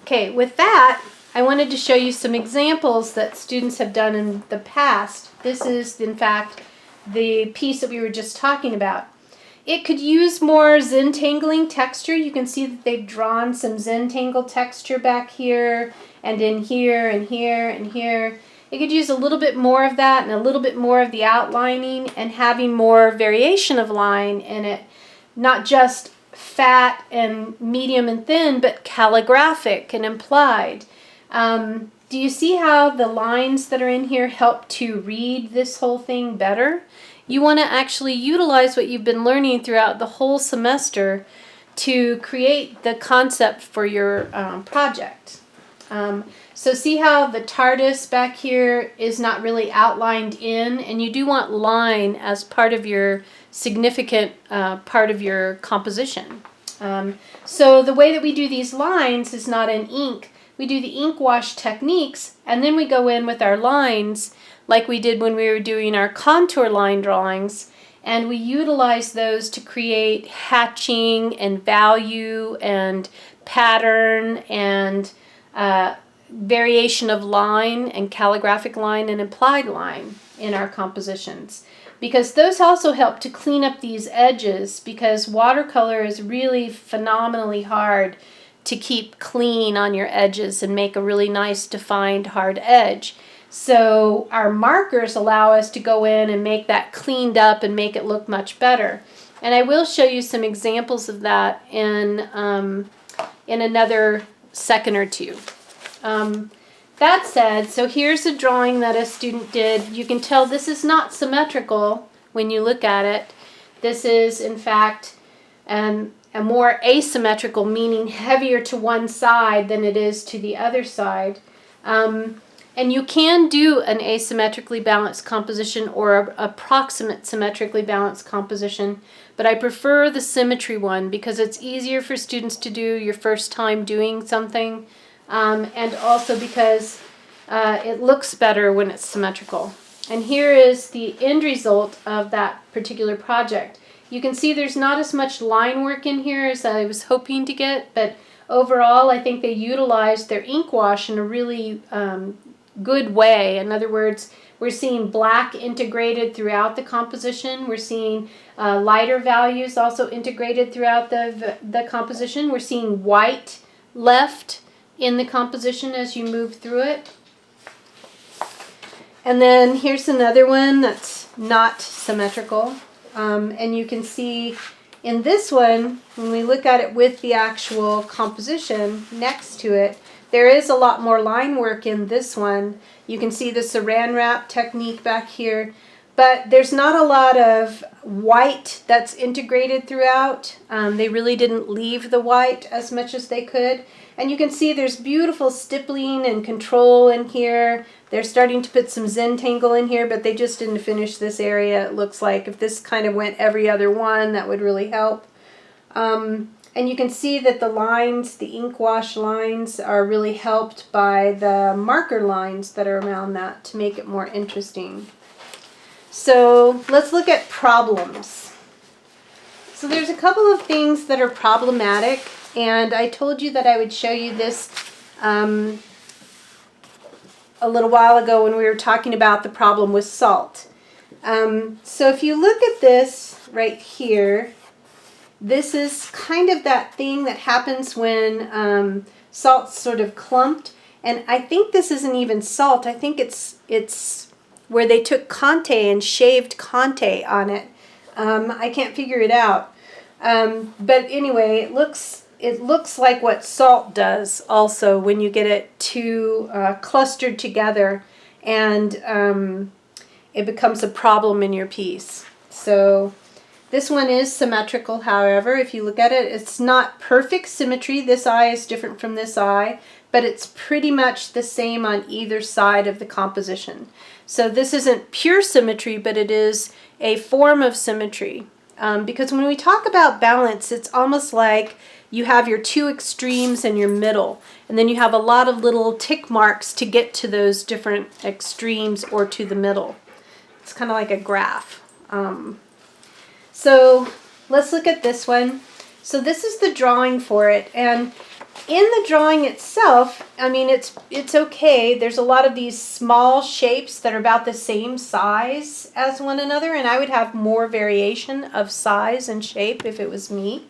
Okay, with that, I wanted to show you some examples that students have done in the past. This is, in fact, the piece that we were just talking about. It could use more Zentangling texture. You can see that they've drawn some Zentangle texture back here and in here and here and here. It could use a little bit more of that and a little bit more of the outlining and having more variation of line in it. Not just fat and medium and thin, but calligraphic and implied. Do you see how the lines that are in here help to read this whole thing better? You want to actually utilize what you've been learning throughout the whole semester to create the concept for your project. So see how the TARDIS back here is not really outlined in, and you do want line as part of your significant part of your composition. So the way that we do these lines is not in ink. We do the ink wash techniques, and then we go in with our lines like we did when we were doing our contour line drawings, and we utilize those to create hatching and value and pattern and variation of line and calligraphic line and implied line in our compositions, because those also help to clean up these edges, because watercolor is really phenomenally hard to keep clean on your edges and make a really nice defined hard edge. So our markers allow us to go in and make that cleaned up and make it look much better. And I will show you some examples of that in another second or two. That said, so here's a drawing that a student did. You can tell this is not symmetrical when you look at it. This is, in fact, a more asymmetrical, meaning heavier to one side than it is to the other side. And you can do an asymmetrically balanced composition or an approximate symmetrically balanced composition, but I prefer the symmetry one because it's easier for students to do your first time doing something, and also because it looks better when it's symmetrical. And here is the end result of that particular project. You can see there's not as much line work in here as I was hoping to get, but overall I think they utilized their ink wash in a really good way. In other words, we're seeing black integrated throughout the composition. We're seeing lighter values also integrated throughout the composition. We're seeing white left in the composition as you move through it. And then here's another one that's not symmetrical. And you can see in this one, when we look at it with the actual composition next to it, there is a lot more line work in this one. You can see the saran wrap technique back here, but there's not a lot of white that's integrated throughout. They really didn't leave the white as much as they could. And you can see there's beautiful stippling and control in here. They're starting to put some Zentangle in here, but they just didn't finish this area. It looks like if this kind of went every other one, that would really help. And you can see that the lines, the ink wash lines, are really helped by the marker lines that are around that to make it more interesting. So let's look at problems. So there's a couple of things that are problematic, and I told you that I would show you this a little while ago when we were talking about the problem with salt. So if you look at this right here, this is kind of that thing that happens when salt's sort of clumped, and I think this isn't even salt. I think it's where they took Conte and shaved Conte on it. I can't figure it out. But anyway, it looks like what salt does also when you get it too clustered together, and it becomes a problem in your piece. So this one is symmetrical, however. If you look at it, it's not perfect symmetry. This eye is different from this eye, but it's pretty much the same on either side of the composition. So this isn't pure symmetry, but it is a form of symmetry. Because when we talk about balance, it's almost like you have your two extremes and your middle, and then you have a lot of little tick marks to get to those different extremes or to the middle. It's kind of like a graph. So let's look at this one. So this is the drawing for it, and in the drawing itself, I mean, it's okay. There's a lot of these small shapes that are about the same size as one another, and I would have more variation of size and shape if it was me.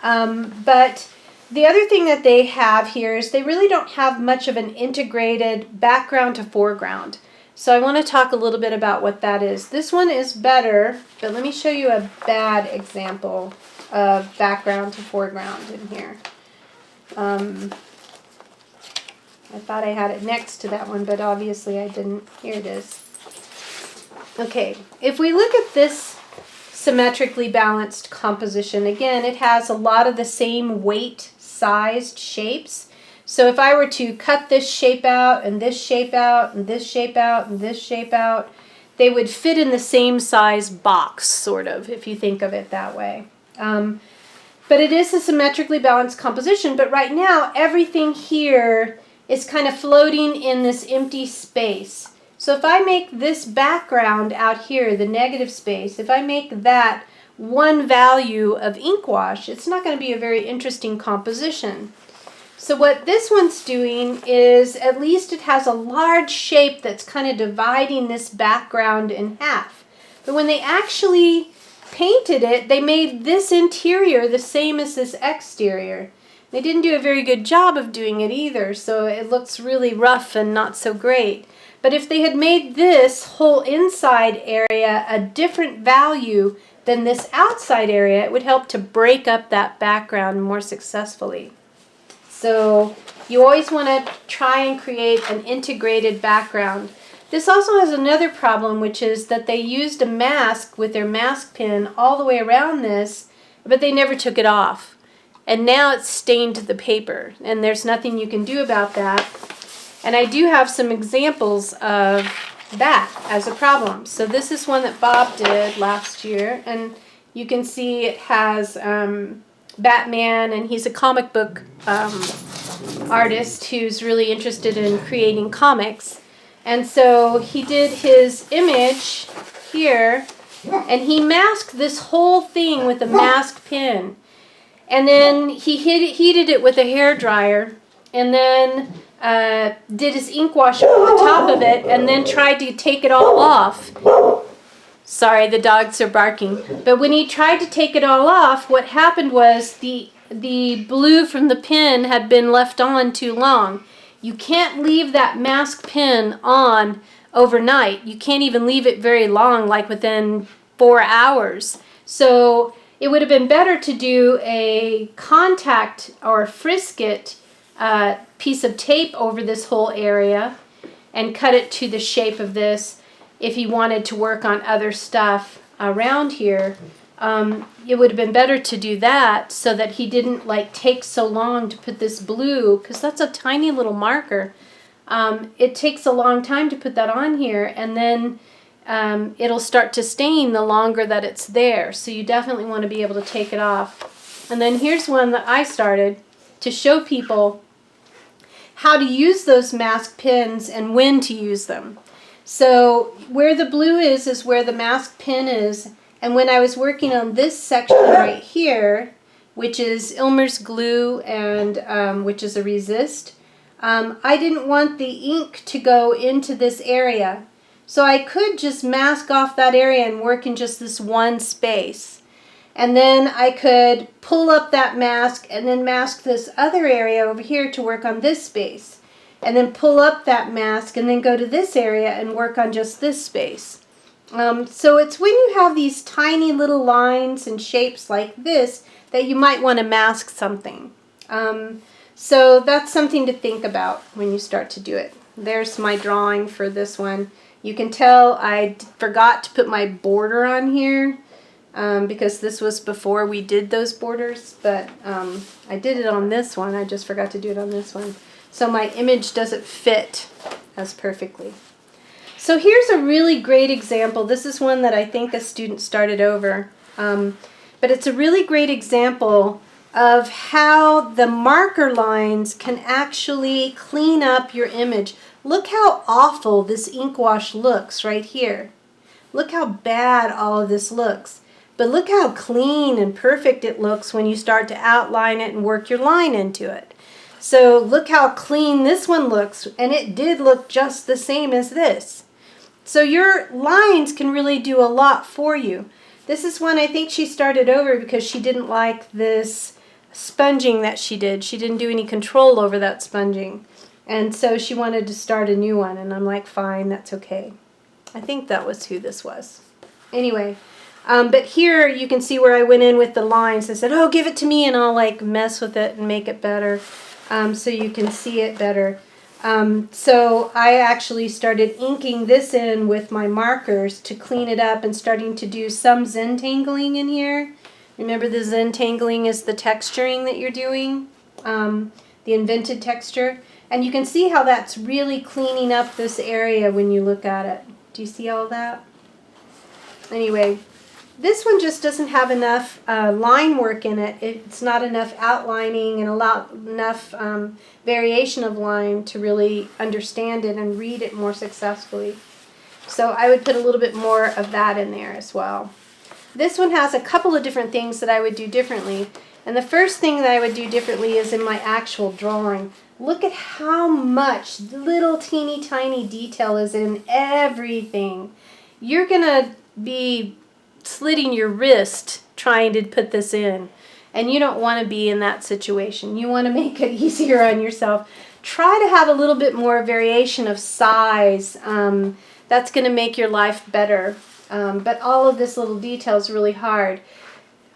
But the other thing that they have here is they really don't have much of an integrated background to foreground. So I want to talk a little bit about what that is. This one is better, but let me show you a bad example of background to foreground in here. I thought I had it next to that one, but obviously I didn't. Here it is. Okay, if we look at this symmetrically balanced composition, again, it has a lot of the same weight sized shapes. So if I were to cut this shape out and this shape out and this shape out and this shape out, they would fit in the same size box, sort of, if you think of it that way. But it is a symmetrically balanced composition, but right now everything here is kind of floating in this empty space. So if I make this background out here, the negative space, if I make that one value of Inkwash, it's not going to be a very interesting composition. So what this one's doing is, at least it has a large shape that's kind of dividing this background in half. But when they actually painted it, they made this interior the same as this exterior. They didn't do a very good job of doing it either, so it looks really rough and not so great. But if they had made this whole inside area a different value than this outside area, it would help to break up that background more successfully. So you always want to try and create an integrated background. This also has another problem, which is that they used a mask with their mask pen all the way around this, but they never took it off. And now it's stained the paper, and there's nothing you can do about that. And I do have some examples of that as a problem. So this is one that Bob did last year, and you can see it has Batman, and he's a comic book artist who's really interested in creating comics. And so he did his image here, and he masked this whole thing with a mask pen. And then he heated it with a hairdryer, and then did his Inkwash over the top of it, and then tried to take it all off. Sorry, the dogs are barking. But when he tried to take it all off, what happened was the blue from the pen had been left on too long. You can't leave that mask pen on overnight. You can't even leave it very long, like within 4 hours. So it would have been better to do a contact or frisket piece of tape over this whole area and cut it to the shape of this if he wanted to work on other stuff around here. It would have been better to do that so that he didn't take so long to put this blue, because that's a tiny little marker. It takes a long time to put that on here, and then it'll start to stain the longer that it's there. So you definitely want to be able to take it off. And then here's one that I started to show people how to use those mask pens and when to use them. So where the blue is where the mask pen is. And when I was working on this section right here, which is Elmer's glue and which is a resist, I didn't want the ink to go into this area. So I could just mask off that area and work in just this one space. And then I could pull up that mask and then mask this other area over here to work on this space. And then pull up that mask and then go to this area and work on just this space. So it's when you have these tiny little lines and shapes like this that you might want to mask something. So that's something to think about when you start to do it. There's my drawing for this one. You can tell I forgot to put my border on here because this was before we did those borders, but I did it on this one. I just forgot to do it on this one. So my image doesn't fit as perfectly. So here's a really great example. This is one that I think a student started over. But it's a really great example of how the marker lines can actually clean up your image. Look how awful this Inkwash looks right here. Look how bad all of this looks. But look how clean and perfect it looks when you start to outline it and work your line into it. So look how clean this one looks, and it did look just the same as this. So your lines can really do a lot for you. This is one I think she started over because she didn't like this sponging that she did. She didn't do any control over that sponging. And so she wanted to start a new one, and I'm like, fine, that's okay. I think that was who this was. Anyway, but here you can see where I went in with the lines. I said, oh, give it to me, and I'll mess with it and make it better so you can see it better. So I actually started inking this in with my markers to clean it up and starting to do some Zentangling in here. Remember, the Zentangling is the texturing that you're doing. the invented texture. And you can see how that's really cleaning up this area when you look at it. Do you see all that? Anyway, this one just doesn't have enough line work in it. It's not enough outlining and enough variation of line to really understand it and read it more successfully. So I would put a little bit more of that in there as well. This one has a couple of different things that I would do differently. And the first thing that I would do differently is in my actual drawing. Look at how much little teeny tiny detail is in everything. You're going to be slitting your wrist trying to put this in. And you don't want to be in that situation. You want to make it easier on yourself. Try to have a little bit more variation of size. That's going to make your life better. But all of this little detail is really hard.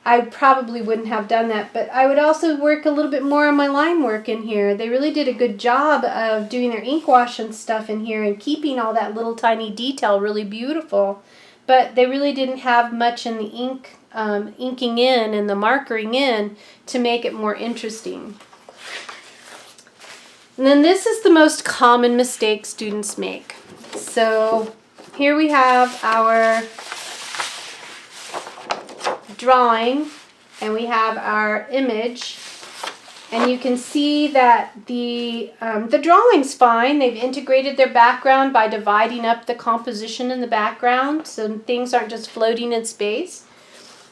I probably wouldn't have done that, but I would also work a little bit more on my line work in here. They really did a good job of doing their ink wash and stuff in here and keeping all that little tiny detail really beautiful. But they really didn't have much in the ink, inking in and the markering in to make it more interesting. And then this is the most common mistake students make. So here we have our drawing and we have our image, and you can see that the drawing's fine. They've integrated their background by dividing up the composition in the background so things aren't just floating in space.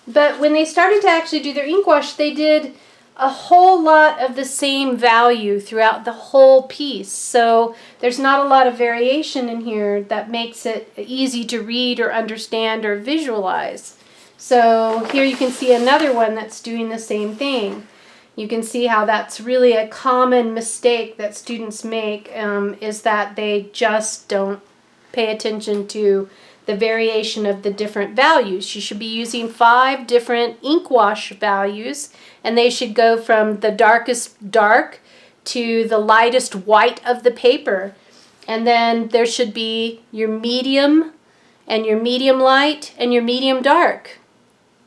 But when they started to actually do their ink wash, they did a whole lot of the same value throughout the whole piece. So there's not a lot of variation in here that makes it easy to read or understand or visualize. So here you can see another one that's doing the same thing. You can see how that's really a common mistake that students make, is that they just don't pay attention to the variation of the different values. You should be using 5 different ink wash values, and they should go from the darkest dark to the lightest white of the paper. And then there should be your medium and your medium light and your medium dark.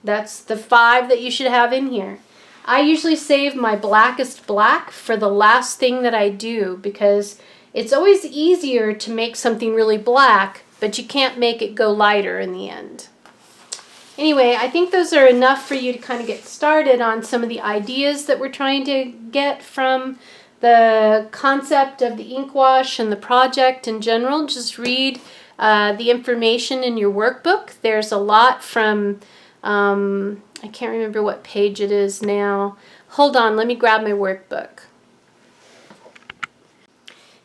That's the 5 that you should have in here. I usually save my blackest black for the last thing that I do, because it's always easier to make something really black, but you can't make it go lighter in the end. Anyway, I think those are enough for you to kind of get started on some of the ideas that we're trying to get from the concept of the ink wash and the project in general. Just read the information in your workbook. There's a lot from, I can't remember what page it is now. Hold on, let me grab my workbook.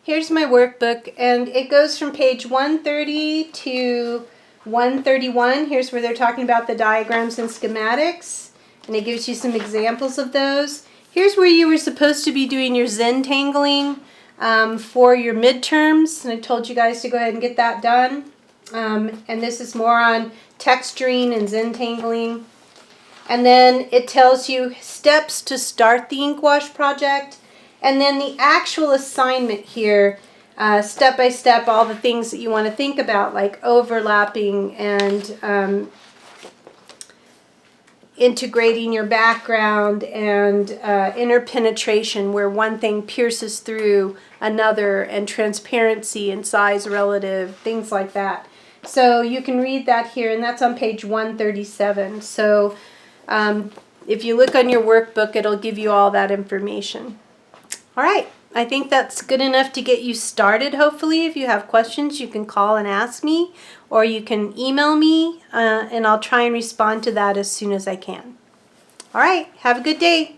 Here's my workbook, and it goes from page 130 to 131. Here's where they're talking about the diagrams and schematics, and it gives you some examples of those. Here's where you were supposed to be doing your Zentangling for your midterms, and I told you guys to go ahead and get that done. And this is more on texturing and Zentangling. And then it tells you steps to start the ink wash project. And then the actual assignment here, step by step, all the things that you want to think about, like overlapping and integrating your background and interpenetration, where one thing pierces through another, and transparency and size relative, things like that. So you can read that here, and that's on page 137. So if you look on your workbook, it'll give you all that information. All right, I think that's good enough to get you started. Hopefully, if you have questions, you can call and ask me, or you can email me, and I'll try and respond to that as soon as I can. All right, have a good day.